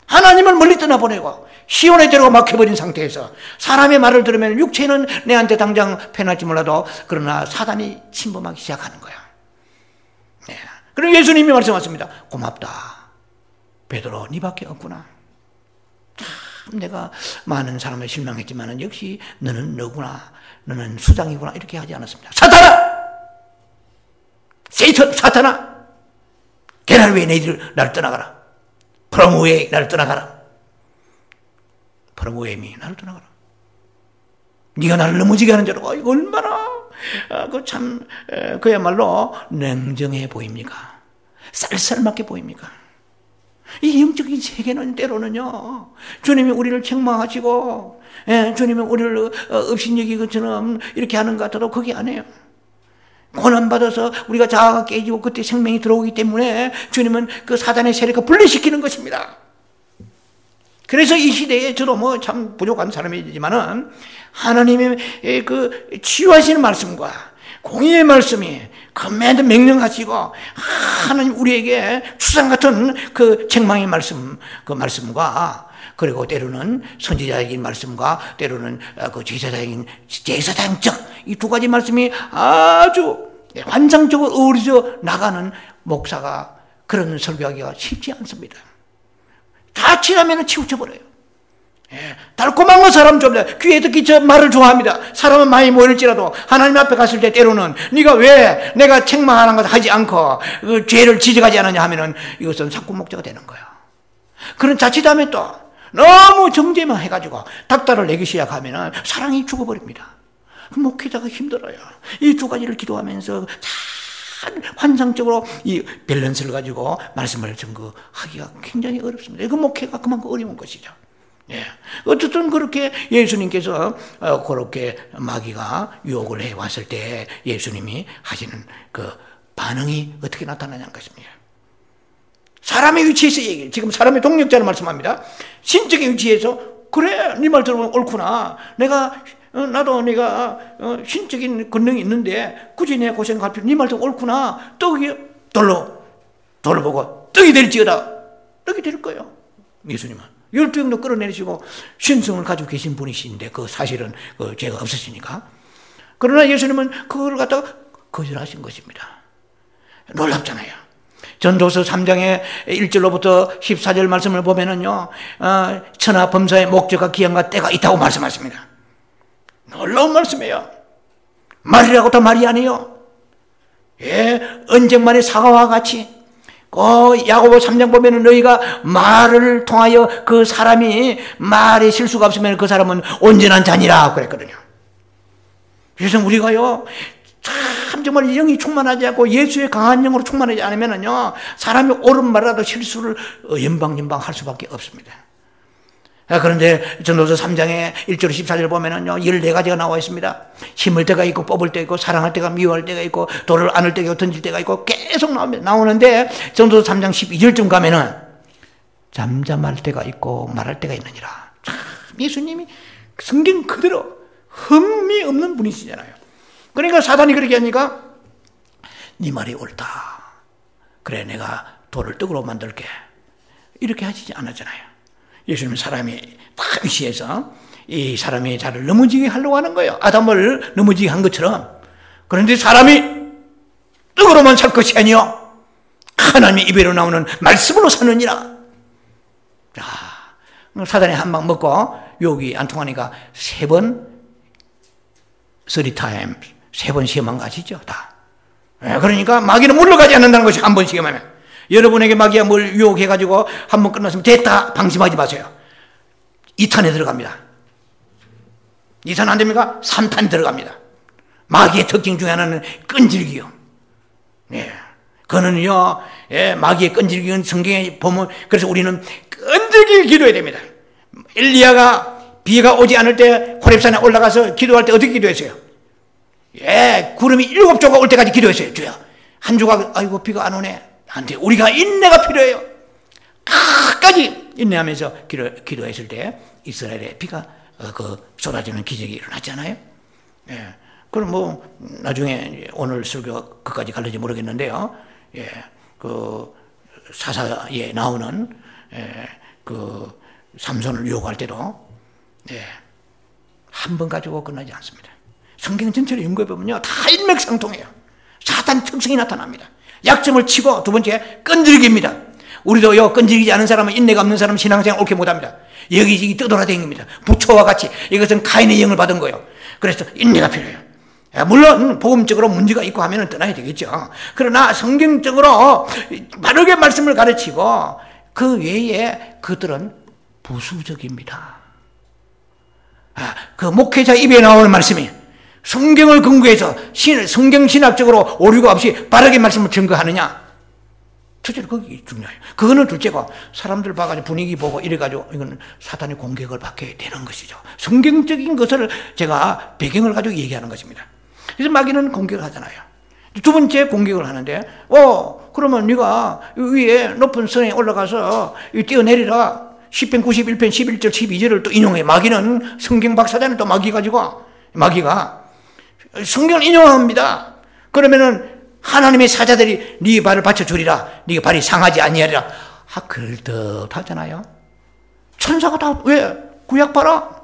Speaker 1: 하나님을 멀리 떠나보내고 시온의 대로가 막혀버린 상태에서 사람의 말을 들으면 육체는 내한테 당장 패날지 몰라도 그러나 사단이 침범하기 시작하는 거야. 네. 그리고 예수님이 말씀하십니다. 고맙다. 베드로, 네밖에 없구나. 참 내가 많은 사람을 실망했지만 역시 너는 너구나. 너는 수장이구나. 이렇게 하지 않았습니다. 사탄아! 세이턴, 사탄아! 게날 왜 너희들 나를 떠나가라. From where 나를 떠나가라. From where me 나를 떠나가라. 네가 나를 넘어지게 하는 자로 얼마나 그야말로 냉정해 보입니까? 쌀쌀맞게 보입니까? 이 영적인 세계는 때로는요, 주님이 우리를 책망하시고, 주님이 우리를 업신여기 것처럼 이렇게 하는 것 같아도 그게 아니에요. 고난받아서 우리가 자아가 깨지고 그때 생명이 들어오기 때문에 주님은 그 사단의 세력을 분리시키는 것입니다. 그래서 이 시대에 저도 뭐 참 부족한 사람이지만은 하나님의 그 치유하시는 말씀과 공의의 말씀이 command 명령하시고 하나님 우리에게 추상 같은 그 책망의 말씀, 그 말씀과 그리고 때로는 선지자적인 말씀과 때로는 그 제사장적 이 두 가지 말씀이 아주 환상적으로 어우러져 나가는 목사가 그런 설교하기가 쉽지 않습니다. 다 지나면 치우쳐버려요. 달콤한 거 사람 좋아합니다. 귀에 듣기 저 말을 좋아합니다. 사람은 많이 모일지라도 하나님 앞에 갔을 때 때로는 네가 왜 내가 책망하는 것 하지 않고 그 죄를 지적하지 않느냐 하면은 이것은 사고목자가 되는 거예요. 그런 자칫하면 또 너무 정죄만 해가지고 닥달을 내기 시작하면은 사랑이 죽어버립니다. 목회자가 힘들어요. 이 두 가지를 기도하면서 잘 환상적으로 이 밸런스를 가지고 말씀을 증거하기가 굉장히 어렵습니다. 그 목회가 그만큼 어려운 것이죠. 예. 어쨌든 그렇게 예수님께서 그렇게 마귀가 유혹을 해왔을 때 예수님이 하시는 그 반응이 어떻게 나타나냐는 것입니다. 사람의 위치에서 얘기해요. 지금 사람의 동력자를 말씀합니다. 신적인 위치에서 그래 네 말 들으면 옳구나. 나도 내가 신적인 권능이 있는데 굳이 내 고생할 필요 네 말 들으면 옳구나. 떡이 돌로 보고 떡이 될지어다. 떡이 될 거예요. 예수님은 12명도 끌어내리시고 신성을 가지고 계신 분이신데 그 사실은 그 죄가 없으시니까. 그러나 예수님은 그걸 갖다가 거절하신 것입니다. 놀랍잖아요. 전도서 3장의 1절로부터 14절 말씀을 보면은요, 천하 범사의 목적과 기한과 때가 있다고 말씀하십니다. 놀라운 말씀이에요. 말이라고 다 말이 아니에요. 예, 언쟁만의 사과와 같이. 야고보 3장 보면은 너희가 말을 통하여 그 사람이 말에 실수가 없으면 그 사람은 온전한 자니라 그랬거든요. 그래서 우리가요, 참 정말 영이 충만하지 않고 예수의 강한 영으로 충만하지 않으면은요, 사람이 옳은 말이라도 실수를 연방연방 할 수밖에 없습니다. 그런데 전도서 3장에 1절 14절 보면은요, 14가지가 나와 있습니다. 심을 때가 있고 뽑을 때가 있고 사랑할 때가 미워할 때가 있고 돌을 안을 때가 있고 던질 때가 있고 계속 나오는데 전도서 3장 12절쯤 가면은 잠잠할 때가 있고 말할 때가 있느니라. 참 예수님이 성경 그대로 흠이 없는 분이시잖아요. 그러니까 사단이 그렇게 하니까 네 말이 옳다. 그래 내가 돌을 떡으로 만들게. 이렇게 하시지 않았잖아요. 예수님은 사람이 딱 위치해서 이 사람이 자를 넘어지게 하려고 하는 거예요. 아담을 넘어지게 한 것처럼. 그런데 사람이 떡으로만 살 것이 아니요 하나님의 입에로 나오는 말씀으로 사느니라. 자, 사단이 한 방 먹고 욕이 안 통하니까 3번 3번 시험한 거 아시죠? 다. 그러니까 마귀는 물러가지 않는다는 것이 한 번 시험하면. 여러분에게 마귀가 뭘 유혹해가지고 한 번 끝났으면 됐다 방심하지 마세요. 2탄에 들어갑니다. 2탄 안 됩니까? 3탄이 들어갑니다. 마귀의 특징 중에 하나는 끈질기요. 예. 그거는요, 예, 마귀의 끈질기는 성경에 보면, 그래서 우리는 끈질기게 기도해야 됩니다. 엘리야가 비가 오지 않을 때 호렙산에 올라가서 기도할 때 어떻게 기도했어요? 예, 구름이 7조가 올 때까지 기도했어요. 주여, 한 조각, 아이고, 비가 안 오네. 안 돼. 우리가 인내가 필요해요. 끝까지 인내하면서 기도했을 때 이스라엘에 비가 쏟아지는 기적이 일어났잖아요. 예. 그럼 뭐 나중에 오늘 설교 그까지 갈는지 모르겠는데요. 예. 그 사사에 나오는 그 삼손을 유혹할 때도 한 번 가지고 끝나지 않습니다. 성경 전체를 연구해 보면요, 다 일맥상통해요. 사탄 특성이 나타납니다. 약점을 치고 두 번째 끈질깁니다. 우리도요, 끈질기지 않은 사람은, 인내가 없는 사람은 신앙생활 옳게 못합니다. 여기저기 떠돌아다닙니다. 부처와 같이. 이것은 가인의 영을 받은 거예요. 그래서 인내가 필요해요. 물론 복음적으로 문제가 있고 하면 떠나야 되겠죠. 그러나 성경적으로 바르게 말씀을 가르치고 그 외에 그들은 부수적입니다. 그 목회자 입에 나오는 말씀이 성경을 근거해서 성경 신학적으로 오류가 없이 바르게 말씀을 증거하느냐, 첫째로 그게 중요해요. 그거는 둘째고, 사람들 봐가지고 분위기 보고 이래가지고 이건 사탄의 공격을 받게 되는 것이죠. 성경적인 것을 제가 배경을 가지고 얘기하는 것입니다. 그래서 마귀는 공격을 하잖아요. 두 번째 공격을 하는데, 그러면 네가 위에 높은 성에 올라가서 뛰어내리라. 10편 91편 11절 12절을 또 인용해. 마귀는 성경 박사잖아요. 또 마귀가 성경을 인용합니다. 그러면은 하나님의 사자들이 네 발을 받쳐주리라. 네 발이 상하지 아니하리라. 그럴듯하잖아요. 천사가 다 왜 구약 봐라.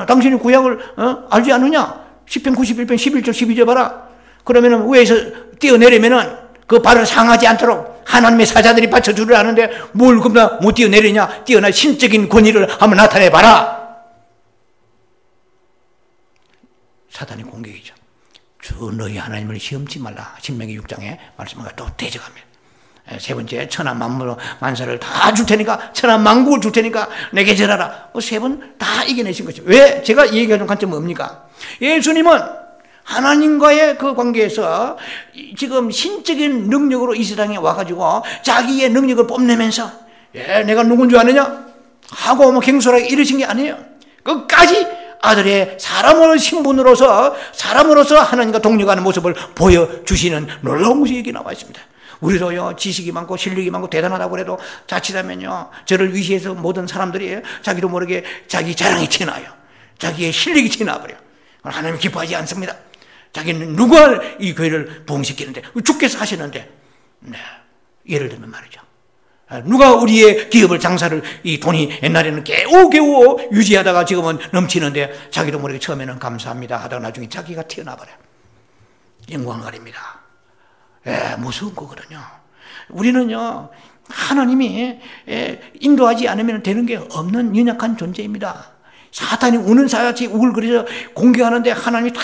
Speaker 1: 당신이 구약을 알지 않느냐? 10편 91편 11절 12절 봐라. 그러면은 위에서 뛰어내리면은 그 발을 상하지 않도록 하나님의 사자들이 받쳐주려 하는데 뭘 그러나 못 뛰어내리냐? 뛰어나 신적인 권위를 한번 나타내봐라. 사단의 공격이죠. 주 너희 하나님을 시험치 말라. 신명기 6장에 말씀하고 또 대적합니다. 세 번째, 천하 만물 만사를 다 줄 테니까, 천하 만국을 줄 테니까 내게 절하라. 세 번 다 이겨내신 것이죠. 왜? 제가 이 얘기하는 관점은 뭡니까? 예수님은 하나님과의 그 관계에서 지금 신적인 능력으로 이 세상에 와가지고 자기의 능력을 뽐내면서 내가 누군 줄 아느냐? 하고 뭐 경솔하게 이러신 게 아니에요. 끝까지 아들의 사람으로 신분으로서 하나님과 동력하는 모습을 보여주시는 놀라운 것이 여기 나와 있습니다. 우리도요, 지식이 많고 실력이 많고 대단하다고 해도 자칫하면요, 저를 위시해서 모든 사람들이 자기도 모르게 자기 자랑이 튀어나와요. 자기의 실력이 튀어나와버려요. 하나님 기뻐하지 않습니다. 자기는 누가 이 교회를 부흥시키는데, 주께서 하시는데, 예를 들면 말이죠. 누가 우리의 기업을, 장사를, 이 돈이 옛날에는 겨우겨우 유지하다가 지금은 넘치는데 자기도 모르게 처음에는 감사합니다 하다가 나중에 자기가 튀어나버려요. 영광을 가립니다. 무서운 거거든요. 우리는요, 하나님이 인도하지 않으면 되는 게 없는 연약한 존재입니다. 사탄이 우는 사자같이 우글거려서 공격하는데 하나님이 다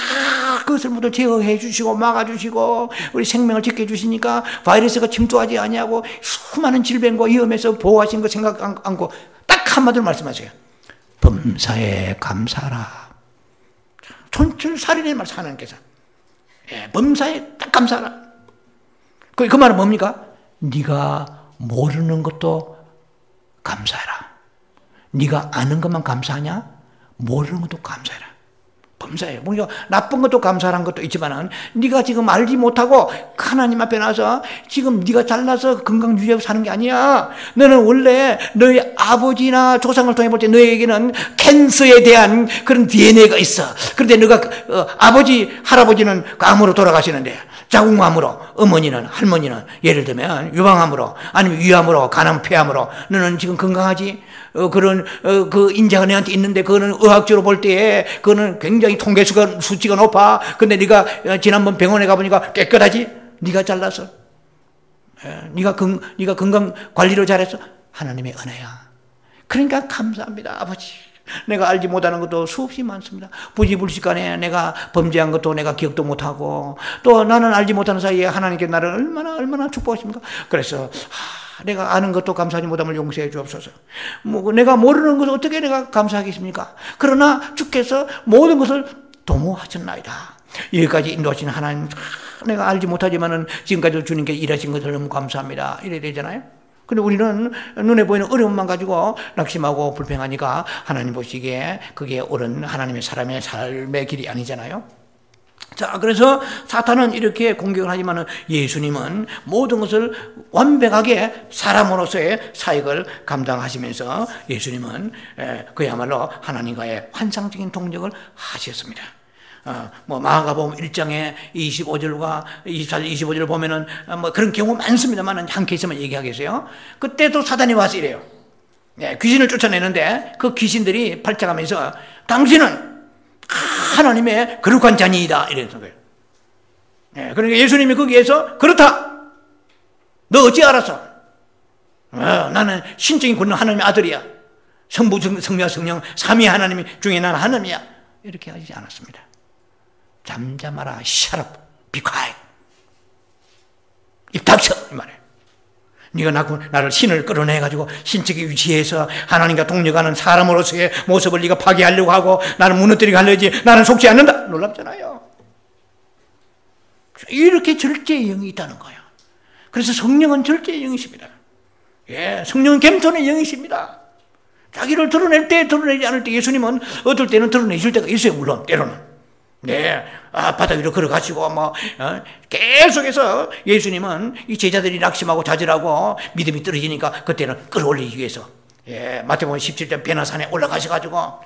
Speaker 1: 그것을 모두 제어해 주시고 막아주시고 우리 생명을 지켜주시니까 바이러스가 침투하지 아니하고 수많은 질병과 위험에서 보호하신 거 생각 않고 딱 한마디로 말씀하세요. 범사에 감사하라. 촌철살인의 말씀 하나님께서. 범사에 딱 감사하라. 그 말은 뭡니까? 네가 모르는 것도 감사해라. 네가 아는 것만 감사하냐? 모르는 것도 감사해라. 범사예요. 우리가 나쁜 것도 감사한 것도 있지만은 네가 지금 알지 못하고 하나님 앞에 나서 지금 네가 잘나서 건강 유지하고 사는 게 아니야. 너는 원래 너희 아버지나 조상을 통해 볼 때 너에게는 캔서에 대한 그런 DNA가 있어. 그런데 너가 아버지 할아버지는 암으로 돌아가시는데 자궁암으로, 어머니는 할머니는 예를 들면 유방암으로 아니면 위암으로, 간암, 폐암으로 너는 지금 건강하지? 그런 그 인자가 너한테 있는데 그거는 의학적으로 볼 때 그거는 굉장히 수치가 높아. 근데 네가 지난번 병원에 가보니까 깨끗하지? 네가 잘나서 네가 건강 관리를 잘했어. 하나님의 은혜야. 그러니까 감사합니다. 아버지, 내가 알지 못하는 것도 수없이 많습니다. 부지불식간에 내가 범죄한 것도 내가 기억도 못하고 또 나는 알지 못하는 사이에 하나님께 나를 얼마나 축복하십니까? 그래서 내가 아는 것도 감사하지 못함을 용서해 주옵소서. 내가 모르는 것을 어떻게 내가 감사하겠습니까? 그러나 주께서 모든 것을 도모하셨나이다. 여기까지 인도하신 하나님, 내가 알지 못하지만은 지금까지 주님께 일하신 것을 너무 감사합니다. 이래야 되잖아요. 근데 우리는 눈에 보이는 어려움만 가지고 낙심하고 불평하니까 하나님 보시기에 그게 옳은 하나님의 사람의 삶의 길이 아니잖아요. 자, 그래서 사탄은 이렇게 공격을 하지만은 예수님은 모든 것을 완벽하게 사람으로서의 사역을 감당하시면서 예수님은 그야말로 하나님과의 환상적인 동력을 하셨습니다. 마가복음 1장에 25절과 24절, 25절을 보면은 그런 경우 많습니다만 한 케이스만 얘기하겠어요. 그때도 사단이 와서 이래요. 귀신을 쫓아내는데 그 귀신들이 발작하면서 당신은 하나님의 거룩한 자니이다 이랬던 거예요. 그러니까 예수님이 거기에서 그렇다. 너 어찌 알았어? 나는 신적인 권능 하나님의 아들이야. 성부, 성자와 성령 삼위 하나님 중에 나는 하나님이야. 이렇게 하지 않았습니다. 잠잠하라. Shut up. Be quiet. 입 닥쳐. 이 말이에요. 네가 나를 신을 끌어내가지고 신적인 위치에서 하나님과 동력하는 사람으로서의 모습을 네가 파괴하려고 하고 나는 무너뜨리게 하려지 나는 속지 않는다. 놀랍잖아요. 이렇게 절제의 영이 있다는 거예요. 그래서 성령은 절제의 영이십니다. 성령은 겸손의 영이십니다. 자기를 드러낼 때 드러내지 않을 때 예수님은 어떨 때는 드러내실 때가 있어요. 물론 때로는. 바다 위로 걸어가시고 계속해서 예수님은 이 제자들이 낙심하고 좌절하고 믿음이 떨어지니까 그때는 끌어올리기 위해서 마태복음 17장 베나산에 올라가셔가지고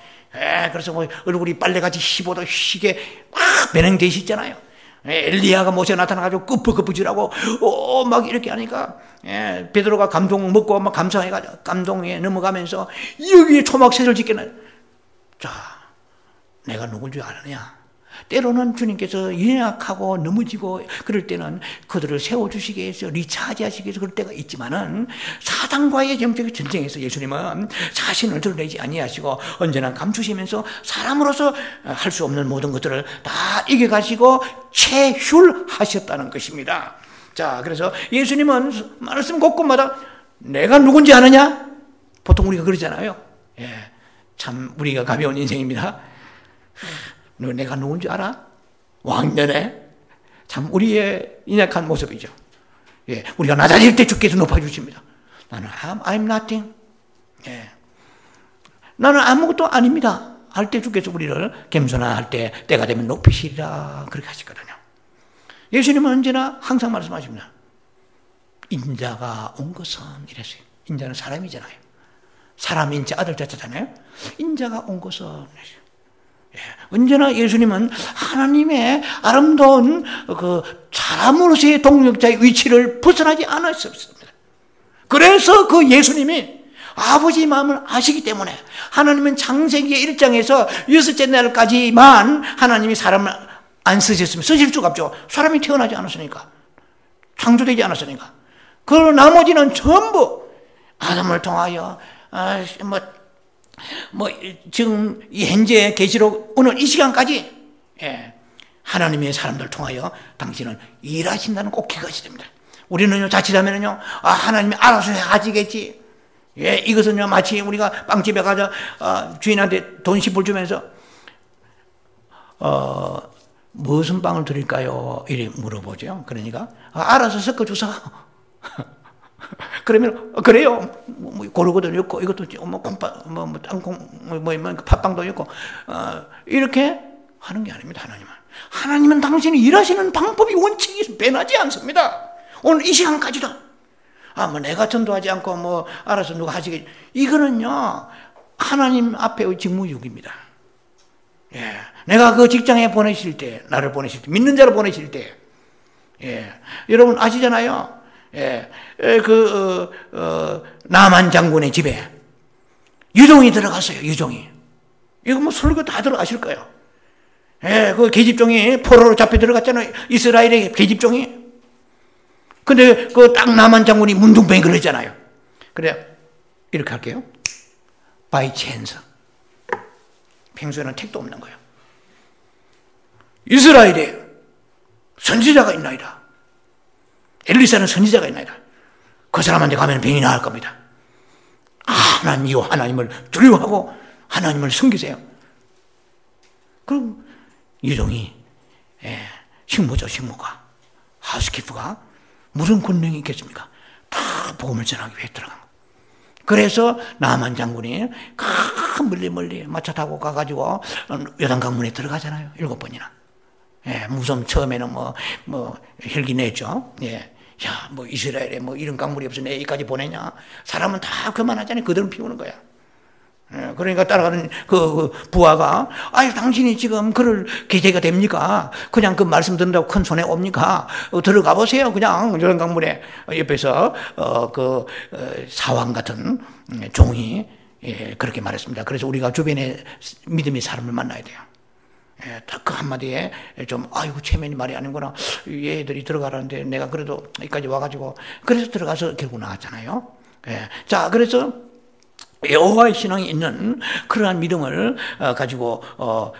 Speaker 1: 그래서 얼굴이 빨래같이 15도 희게 막 변형되시잖아요. 엘리야가 모세 나타나가지고 끄푸끄푸질하고 막 이렇게 하니까 베드로가 감동 먹고 막 감사해가지고 감동에 넘어가면서 여기에 초막새를 짓겠네. 자, 내가 누군 줄 아느냐? 때로는 주님께서 연약하고 넘어지고 그럴 때는 그들을 세워주시기 위해서 리차지하시기 위해서 그럴 때가 있지만은 사단과의 영적인 전쟁에서 예수님은 자신을 드러내지 아니하시고 언제나 감추시면서 사람으로서 할 수 없는 모든 것들을 다 이겨가시고 체휼하셨다는 것입니다. 자, 그래서 예수님은 말씀 곳곳마다 내가 누군지 아느냐? 보통 우리가 그러잖아요. 참 우리가 가벼운 인생입니다. 너 내가 누군지 알아? 왕년에 참 우리의 인약한 모습이죠. 우리가 낮아질 때 주께서 높아주십니다. 나는 I'm nothing. 나는 아무것도 아닙니다. 할 때 주께서 우리를 겸손할 때 때가 되면 높이시리라 그렇게 하시거든요. 예수님은 언제나 항상 말씀하십니다. 인자가 온 것은 이랬어요. 인자는 사람이잖아요. 사람 인자 아들 자자잖아요. 인자가 온 것은 이랬어요. 언제나 예수님은 하나님의 아름다운 그 사람으로서의 동력자의 위치를 벗어나지 않았습니다. 그래서 그 예수님이 아버지 마음을 아시기 때문에 하나님은 창세기 1장에서 6째 날까지만 하나님이 사람을 안 쓰셨으면 쓰실 수가 없죠. 사람이 태어나지 않았으니까, 창조되지 않았으니까. 그 나머지는 전부 아담을 통하여 지금 이 현재 계시록 오늘 이 시간까지 하나님의 사람들 통하여 당신은 일하신다는 꼭 기억하셔야 됩니다. 우리는요 자칫하면은요 하나님이 알아서 하시겠지. 이것은요 마치 우리가 빵집에 가서 주인한테 돈 10불 주면서 무슨 빵을 드릴까요? 이래 물어보죠. 그러니까 알아서 섞어줘서 그러면 그래요. 고르고도 있고 이것도 콩팥 땅콩 팥빵도 있고 이렇게 하는 게 아닙니다. 하나님은 당신이 일하시는 방법이 원칙이 변하지 않습니다. 오늘 이 시간까지도 내가 전도하지 않고 알아서 누가 하시겠지. 이거는요 하나님 앞에의 직무유기입니다. 내가 그 직장에 보내실 때, 나를 보내실 때, 믿는 자를 보내실 때, 여러분 아시잖아요. 나만 장군의 집에 유종이 들어갔어요. 유종이. 이거 설교 다 들어가실 거예요. 그 계집종이 포로로 잡혀 들어갔잖아요. 이스라엘의 계집종이. 근데 그 딱 나만 장군이 문둥병이 그러잖아요. 그래 이렇게 할게요. By chance. 평소에는 택도 없는 거예요. 이스라엘에 선지자가 있나이다. 엘리사는 선지자가 있나이다. 그 사람한테 가면 병이 나을 겁니다. 하나님이요, 하나님을 두려워하고 하나님을 섬기세요. 그럼 유종이 식모죠, 식모가, 하우스키프가 무슨 권능이 있겠습니까? 다 복음을 전하기 위해 들어간 거예요. 그래서 나만 장군이 멀리 마차 타고 가가지고 요단강문에 들어가잖아요. 7번이나. 무슨 처음에는 헬기 내죠. 야, 이스라엘에 이런 강물이 없어 내 여기까지 보내냐? 사람은 다 그만하잖아요. 그들은 피우는 거야. 그러니까 따라가는 그 부하가, 당신이 지금 그럴 계제가 됩니까? 그냥 그 말씀 듣는다고 큰 손해 옵니까? 들어가 보세요. 그냥 이런 강물에. 옆에서 사왕 같은 종이 그렇게 말했습니다. 그래서 우리가 주변에 믿음의 사람을 만나야 돼요. 딱 그 한마디에 좀, 아이고, 체면이 말이 아니구나. 얘들이 들어가라는데 내가 그래도 여기까지 와가지고, 그래서 들어가서 결국 나왔잖아요. 자, 그래서 여호와의 신앙이 있는 그러한 믿음을 가지고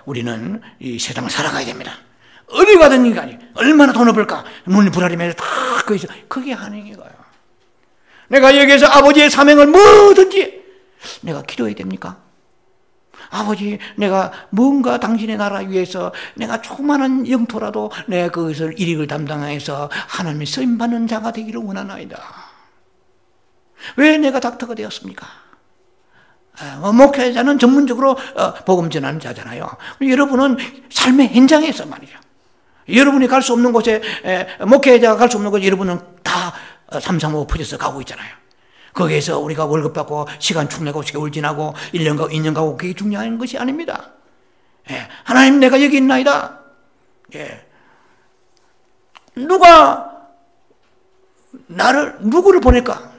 Speaker 1: 우리는 이 세상을 살아가야 됩니다. 어디 가든 인간이 얼마나 돈을 벌까? 눈이 부라리면서 다 거기서, 그게 하는 거예요. 내가 여기에서 아버지의 사명을 뭐든지 내가 기도해야 됩니까? 아버지, 내가 뭔가 당신의 나라 위해서 내가 조그마한 영토라도 내가 그것을 일익을 담당해서 하나님의 쓰임받는 자가 되기를 원하나이다. 왜 내가 닥터가 되었습니까? 목회자는 전문적으로 복음 전하는 자잖아요. 여러분은 삶의 현장에서 말이죠. 여러분이 갈 수 없는 곳에, 목회자가 갈 수 없는 곳에 여러분은 다 335 퍼져서 가고 있잖아요. 거기에서 우리가 월급 받고 시간 축내고 세월 지나고 1년 가고 2년 가고 그게 중요한 것이 아닙니다. 하나님, 내가 여기 있나이다. 누구를 보낼까?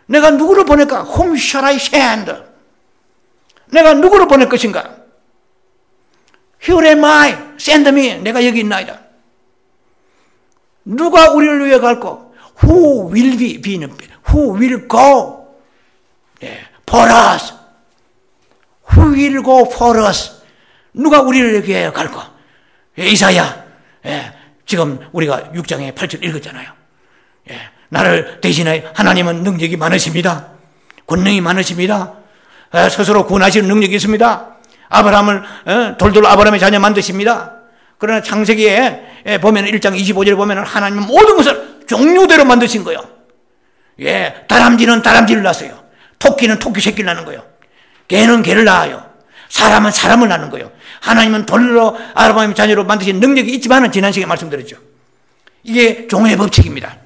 Speaker 1: 내가 누구를 보낼까? Whom shall I send? 내가 누구를 보낼 것인가? Here am I, send me. 내가 여기 있나이다. 누가 우리를 위해 갈고? Who will who will go for us? Who will go for us? 누가 우리를 위해 갈고? 이사야, 지금 우리가 6장에 8절 읽었잖아요. 나를 대신해 하나님은 능력이 많으십니다. 권능이 많으십니다. 스스로 구원하시는 능력이 있습니다. 아브라함을 돌돌 아브라함의 자녀 만드십니다. 그러나 창세기에 보면 1장 25절에 보면 하나님은 모든 것을 종류대로 만드신 거예요. 다람쥐는 다람쥐를 낳았어요. 토끼는 토끼 새끼를 낳는 거예요. 개는 개를 낳아요. 사람은 사람을 낳는 거예요. 하나님은 돌로 아브라함의 자녀로 만드신 능력이 있지만은 지난 시간에 말씀드렸죠. 이게 종의 법칙입니다.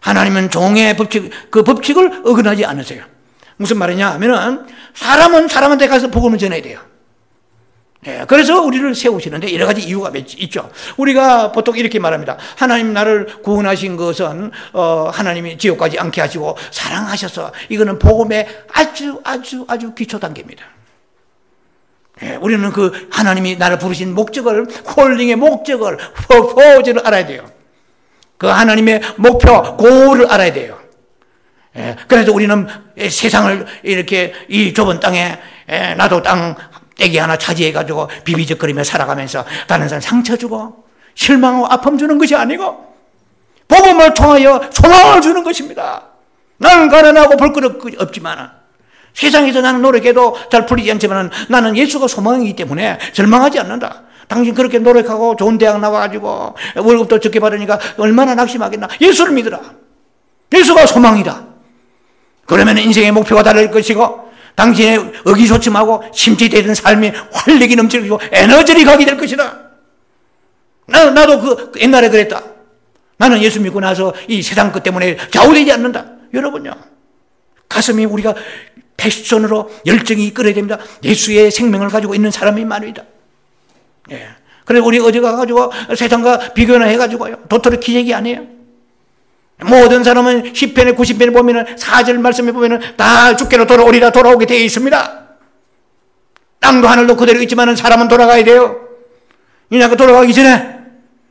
Speaker 1: 하나님은 종의 법칙, 그 법칙을 어긋나지 않으세요. 무슨 말이냐 하면은 사람은 사람한테 가서 복음을 전해야 돼요. 그래서 우리를 세우시는데 여러 가지 이유가 있죠. 우리가 보통 이렇게 말합니다. 하나님 나를 구원하신 것은 하나님이 지옥까지 않게 하시고 사랑하셔서, 이거는 복음의 아주 기초 단계입니다. 우리는 그 하나님이 나를 부르신 목적을, 콜링의 목적을, 퍼포즈를 알아야 돼요. 그 하나님의 목표, 고를 알아야 돼요. 그래서 우리는 세상을 이렇게 이 좁은 땅에 나도 땅 떼기 하나 차지해가지고 비비적거리며 살아가면서 다른 사람 상처 주고 실망하고 아픔 주는 것이 아니고 복음을 통하여 소망을 주는 것입니다. 나는 가난하고 볼 것 없지만 세상에서 나는 노력해도 잘 풀리지 않지만 나는 예수가 소망이기 때문에 절망하지 않는다. 당신 그렇게 노력하고 좋은 대학 나와가지고 월급도 적게 받으니까 얼마나 낙심하겠나. 예수를 믿으라. 예수가 소망이다. 그러면 인생의 목표가 달라질 것이고 당신의 의기소침하고 심취되는 삶이 활력이 넘치고 에너지를 가게 될 것이다. 나도 옛날에 그랬다. 나는 예수 믿고 나서 이 세상 것 때문에 좌우되지 않는다. 여러분요, 가슴이 우리가 패션으로 열정이 이끌어야 됩니다. 예수의 생명을 가지고 있는 사람이 말이다. 그래서 우리 어디 가가지고 세상과 비교나 해가지고요, 도토리 기재기 아니에요. 모든 사람은 10편에 90편에 보면은 4절 말씀에 보면은 다 주께로 돌아오리라 돌아오게 되어 있습니다. 땅도 하늘도 그대로 있지만은 사람은 돌아가야 돼요. 이제 돌아가기 전에,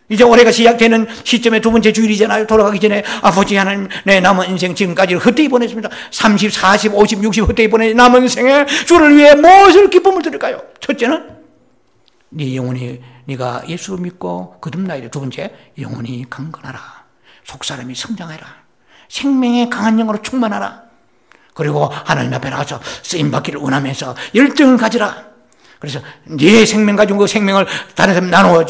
Speaker 1: 이제 올해가 시작되는 시점에 두 번째 주일이잖아요. 돌아가기 전에 아버지 하나님, 내 남은 인생 지금까지 헛되이 보냈습니다. 30, 40, 50, 60 헛되이 보낸 남은 생에 주를 위해 무엇을 기쁨을 드릴까요? 첫째는 네 영혼이, 네가 예수 믿고 거듭나야 돼. 두 번째, 영혼이 강건하라. 속사람이 성장해라. 생명의 강한 영으로 충만하라. 그리고 하나님 앞에 나가서 쓰임받기를 원하면서 열정을 가지라. 그래서 네 생명 가지고 그 생명을 다른 사람 나누어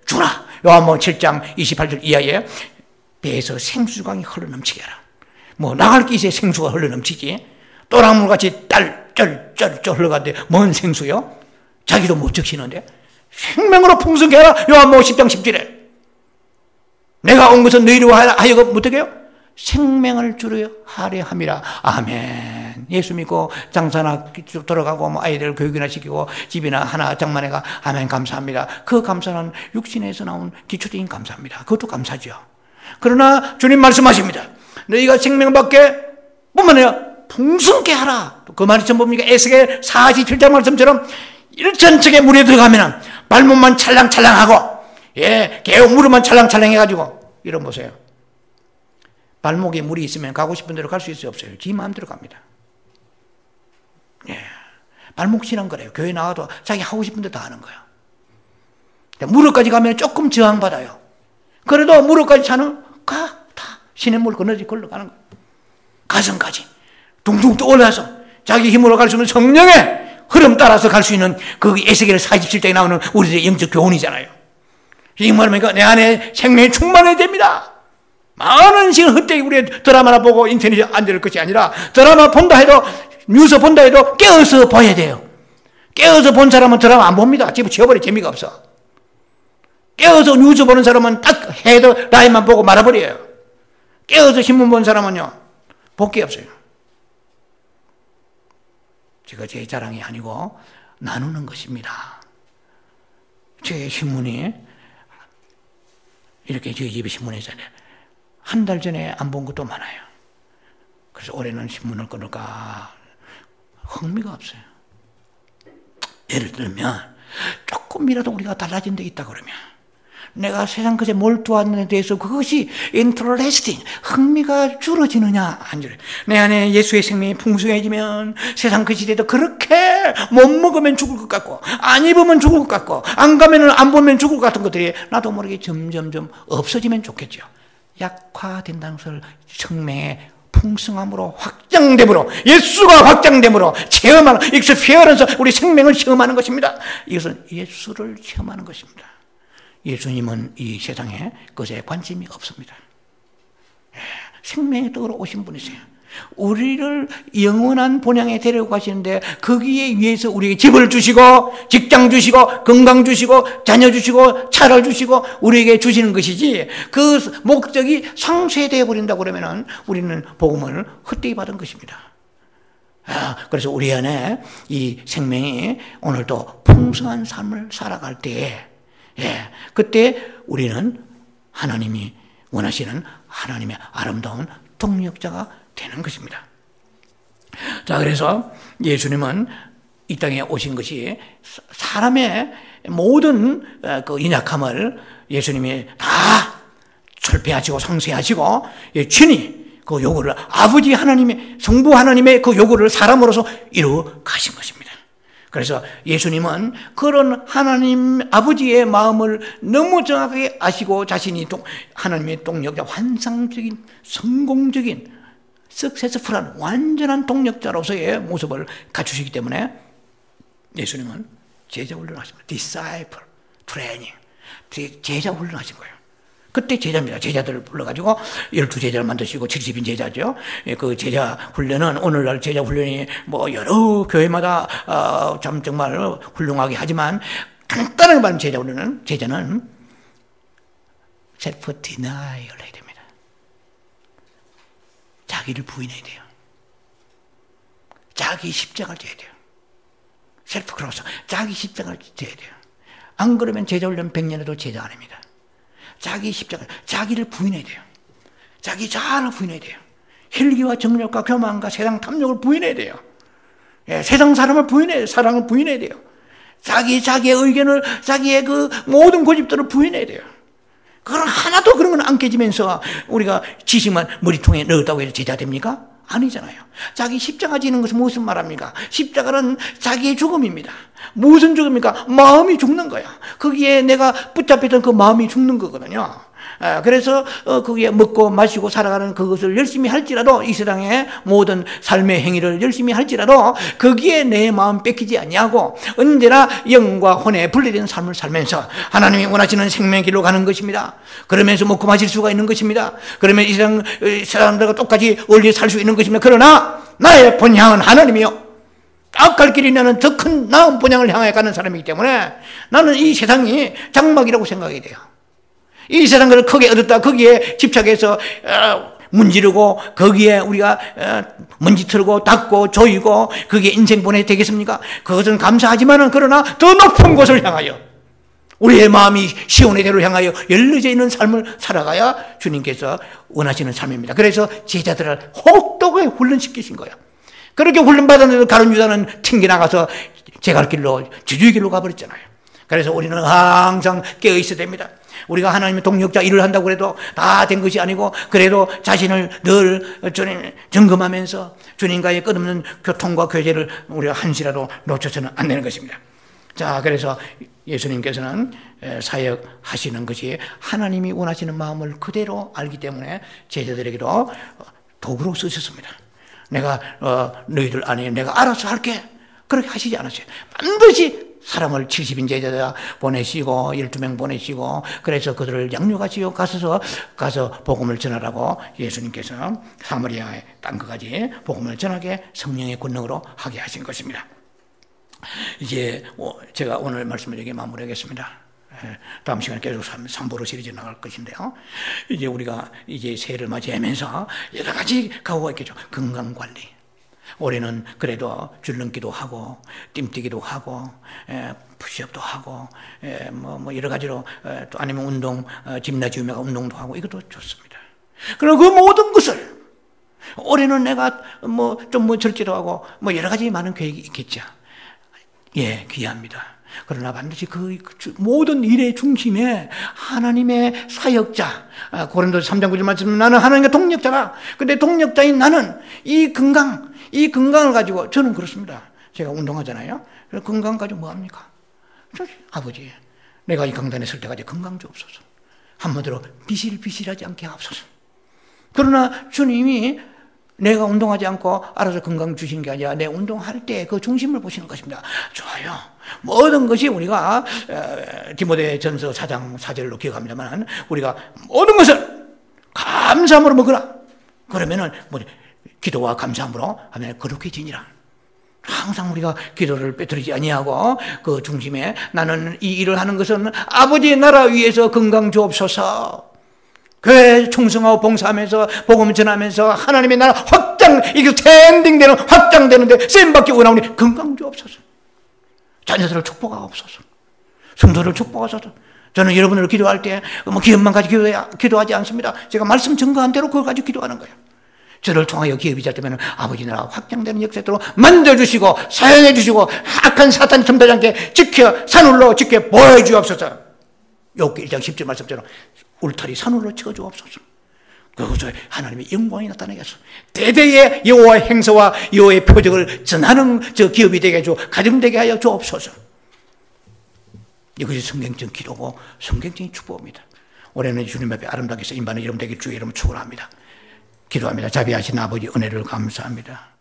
Speaker 1: 주라. 요한복음 7장 28절 이하에 배에서 생수강이 흘러넘치게 하라. 뭐 나갈 게 있어야 생수가 흘러넘치지. 또랑물같이 쩔쩔쩔 흘러가는데 뭔 생수요? 자기도 못 적시는데 생명으로 풍성케 하라. 요한복음 10장 10절에 내가 온 것은 너희로 하여금 어떻게 해요? 생명을 주려 하려 함이라. 아멘. 예수 믿고 장사나 돌아가고 뭐 아이들 교육이나 시키고 집이나 하나 장만해가 아멘 감사합니다. 그 감사는 육신에서 나온 기초적인 감사입니다. 그것도 감사죠. 그러나 주님 말씀하십니다. 너희가 생명밖에 뿐만 아니라 풍성케 하라. 그 말이 전 뭡니까? 에스겔 47장 말씀처럼 일천척의 물에 들어가면 발목만 찰랑찰랑하고 개ው 무릎만 찰랑찰랑해가지고 이런 보세요. 발목에 물이 있으면 가고 싶은 대로 갈 수 있어요? 없어요? 지 마음대로 갑니다. 발목 신은 거래요. 교회 나와도 자기 하고 싶은 대로 다 하는 거예요. 무릎까지 가면 조금 저항받아요. 그래도 무릎까지 차는 다 시냇물 건너지 걸러가는 거예요. 가슴까지 둥둥 떠올라서 자기 힘으로 갈 수 있는 성령의 흐름 따라서 갈 수 있는 그 에스겔 47장에 나오는 우리들의 영적 교훈이잖아요. 이 말입니까? 내 안에 생명이 충만해야 됩니다. 많은 시간 헛되이 우리 드라마나 보고 인터넷에 앉을 것이 아니라 드라마 본다 해도 뉴스 본다 해도 깨어서 봐야 돼요. 깨어서 본 사람은 드라마 안 봅니다. 집어치워버려. 재미가 없어. 깨어서 뉴스 보는 사람은 딱 헤더 라인만 보고 말아버려요. 깨어서 신문 본 사람은요 볼 게 없어요. 제가 제 자랑이 아니고 나누는 것입니다. 제 신문이 이렇게 저희 집에 신문이 있잖아요. 한 달 전에 안 본 것도 많아요. 그래서 올해는 신문을 끊을까 흥미가 없어요. 예를 들면 조금이라도 우리가 달라진 데 있다 그러면 내가 세상 것에 몰두하는 데 대해서 그것이 interesting, 흥미가 줄어지느냐 안 줄어요. 내 안에 예수의 생명이 풍성해지면 세상 그 시대도 그렇게 못 먹으면 죽을 것 같고 안 입으면 죽을 것 같고 안 가면 안 보면 죽을 것 같은 것들이 나도 모르게 점점점 없어지면 좋겠죠. 약화된다는 것을 생명의 풍성함으로 확장됨으로 예수가 확장됨으로 체험하는 익스피어런스 우리 생명을 체험하는 것입니다. 이것은 예수를 체험하는 것입니다. 예수님은 이 세상에 그것에 관심이 없습니다. 생명의 떡으로 오신 분이세요. 우리를 영원한 본향에 데리고 가시는데 거기에 위해서 우리에게 집을 주시고 직장 주시고 건강 주시고 자녀 주시고 차를 주시고 우리에게 주시는 것이지 그 목적이 상쇄되어 버린다고 그러면은 우리는 복음을 헛되이 받은 것입니다. 그래서 우리 안에 이 생명이 오늘도 풍성한 삶을 살아갈 때에 그때 우리는 하나님이 원하시는 하나님의 아름다운 동력자가 되는 것입니다. 자, 그래서 예수님은 이 땅에 오신 것이 사람의 모든 그 연약함을 예수님이 다 철폐하시고 상쇄하시고 친히 그 요구를 아버지 하나님의 성부 하나님의 그 요구를 사람으로서 이루어 가신 것입니다. 그래서 예수님은 그런 하나님 아버지의 마음을 너무 정확하게 아시고 자신이 하나님의 동력자 환상적인 성공적인 석세스풀한 완전한 동력자로서의 모습을 갖추시기 때문에 예수님은 제자 훈련하십니다. disciple training, 제자 훈련하신 거예요. 그때 제자입니다. 제자들을 불러가지고 12제자를 만드시고 70인 제자죠. 그 제자 훈련은 오늘날 제자 훈련이 뭐 여러 교회마다 참 정말 훌륭하게 하지만 간단하게 말하면 제자는 self denial 해야 됩니다. 자기를 부인해야 돼요. 자기 십자가를 져야 돼요. 셀프 크로스, 자기 십자가를 져야 돼요. 안 그러면 제자 훈련 100년에도 제자 아닙니다. 자기 십자가, 자기를 부인해야 돼요. 자기 자아를 부인해야 돼요. 혈기와 정욕과 교만과 세상 탐욕을 부인해야 돼요. 세상 사람을 부인해야 돼요. 사랑을 부인해야 돼요. 자기의 의견을, 자기의 그 모든 고집들을 부인해야 돼요. 그건 하나도 그런 건 안 깨지면서 우리가 지식만 머리통에 넣었다고 해서 제자 됩니까? 아니잖아요. 자기 십자가 지는 것은 무슨 말합니까? 십자가는 자기의 죽음입니다. 무슨 죽음입니까? 마음이 죽는 거야. 거기에 내가 붙잡혔던 그 마음이 죽는 거거든요. 그래서 거기에 먹고 마시고 살아가는 그것을 열심히 할지라도 이 세상의 모든 삶의 행위를 열심히 할지라도 거기에 내 마음 뺏기지 아니하고 언제나 영과 혼에 분리된 삶을 살면서 하나님이 원하시는 생명의 길로 가는 것입니다. 그러면서 먹고 마실 수가 있는 것입니다. 그러면 이 세상 사람들과 똑같이 어울려 살 수 있는 것입니다. 그러나 나의 본향은 하나님이요, 딱 갈 길이 나는 더 큰 나은 본향을 향해 가는 사람이기 때문에 나는 이 세상이 장막이라고 생각이 돼요. 이 세상을 크게 얻었다 거기에 집착해서 문지르고 거기에 우리가 먼지 털고 닦고 조이고 그게 인생 보내 되겠습니까? 그것은 감사하지만은 그러나 더 높은 곳을 향하여 우리의 마음이 시온의 대로 향하여 열려져 있는 삶을 살아가야 주님께서 원하시는 삶입니다. 그래서 제자들을 혹독하게 훈련시키신 거예요. 그렇게 훈련받았는데도 가룟 유다는 튕겨나가서 제갈 길로 지주의 길로 가버렸잖아요. 그래서 우리는 항상 깨어 있어야 됩니다. 우리가 하나님의 동력자 일을 한다고 해도 다 된 것이 아니고 그래도 자신을 늘 주님 점검하면서 주님과의 끝없는 교통과 교제를 우리가 한시라도 놓쳐서는 안 되는 것입니다. 자, 그래서 예수님께서는 사역하시는 것이 하나님이 원하시는 마음을 그대로 알기 때문에 제자들에게도 도구로 쓰셨습니다. 내가 너희들 안에 내가 알아서 할게, 그렇게 하시지 않았어요. 반드시 사람을 70인 제자 보내시고 12명 보내시고 그래서 그들을 양육하시고 가서 복음을 전하라고 예수님께서 사마리아의 땅끝까지 복음을 전하게 성령의 권능으로 하게 하신 것입니다. 이제 제가 오늘 말씀을 여기 마무리하겠습니다. 다음 시간에 계속 3부로 시리즈 나갈 것인데요. 이제 우리가 이제 새해를 맞이하면서 여러 가지 각오가 있겠죠. 건강관리. 올해는 그래도 줄넘기도 하고 뜀뛰기도 하고 푸시업도 하고 뭐 여러 가지로 또 아니면 운동 짐나지움에 운동도 하고 이것도 좋습니다. 그리고 그 모든 것을 올해는 내가 좀 절제도 하고 여러 가지 많은 계획이 있겠죠. 예, 귀합니다. 그러나 반드시 그 모든 일의 중심에 하나님의 사역자, 고린도서 3장 9절 말씀, 나는 하나님의 동력자다. 근데 동력자인 나는 이 건강을 가지고, 저는 그렇습니다. 제가 운동하잖아요. 건강 가지고 뭐 합니까? 아버지, 내가 이 강단에 설 때까지 건강 주옵소서. 한마디로 비실비실하지 않게 하옵소서. 그러나 주님이 내가 운동하지 않고 알아서 건강 주시는 게 아니라 내 운동할 때 그 중심을 보시는 것입니다. 좋아요. 모든 것이 우리가 디모데 전서 4장 4절로 기억합니다만 우리가 모든 것을 감사함으로 먹으라. 그러면은 기도와 감사함으로 하면 거룩해지니라. 항상 우리가 기도를 빼뜨리지 아니하고 그 중심에 나는 이 일을 하는 것은 아버지의 나라 위에서 건강 주옵소서. 교회 충성하고 봉사하면서 복음 전하면서 하나님의 나라 이게 스탠딩되는 확장되는데 쓰임받기 원하오니 건강 주옵소서. 자녀들을 축복하옵소서. 성도를 축복하소서. 저는 여러분을 기도할 때 기업만 가지고 기도하지 않습니다. 제가 말씀 증거한 대로 그걸 가지고 기도하는 거예요. 저를 통하여 기업이 잘 되면 아버지 나라 확장되는 역사로 만져주시고 사용해 주시고 악한 사탄이 틈타지 않게 산울로 지켜 보여주옵소서. 욥기 1장 10절 말씀처럼 울타리 산울로 쳐주옵소서. 그것을 하나님의 영광이 나타나겠소. 대대의 여호와의 행사와 여호와의 표적을 전하는 저 기업이 되게 해줘, 가정되게 하여 주옵소서. 이것이 성경적인 기도고 성경적인 축복입니다. 올해는 주님 앞에 아름답게 쓰임받는 여러분 되게 주의 이름을 축원합니다. 기도합니다. 자비하신 아버지 은혜를 감사합니다.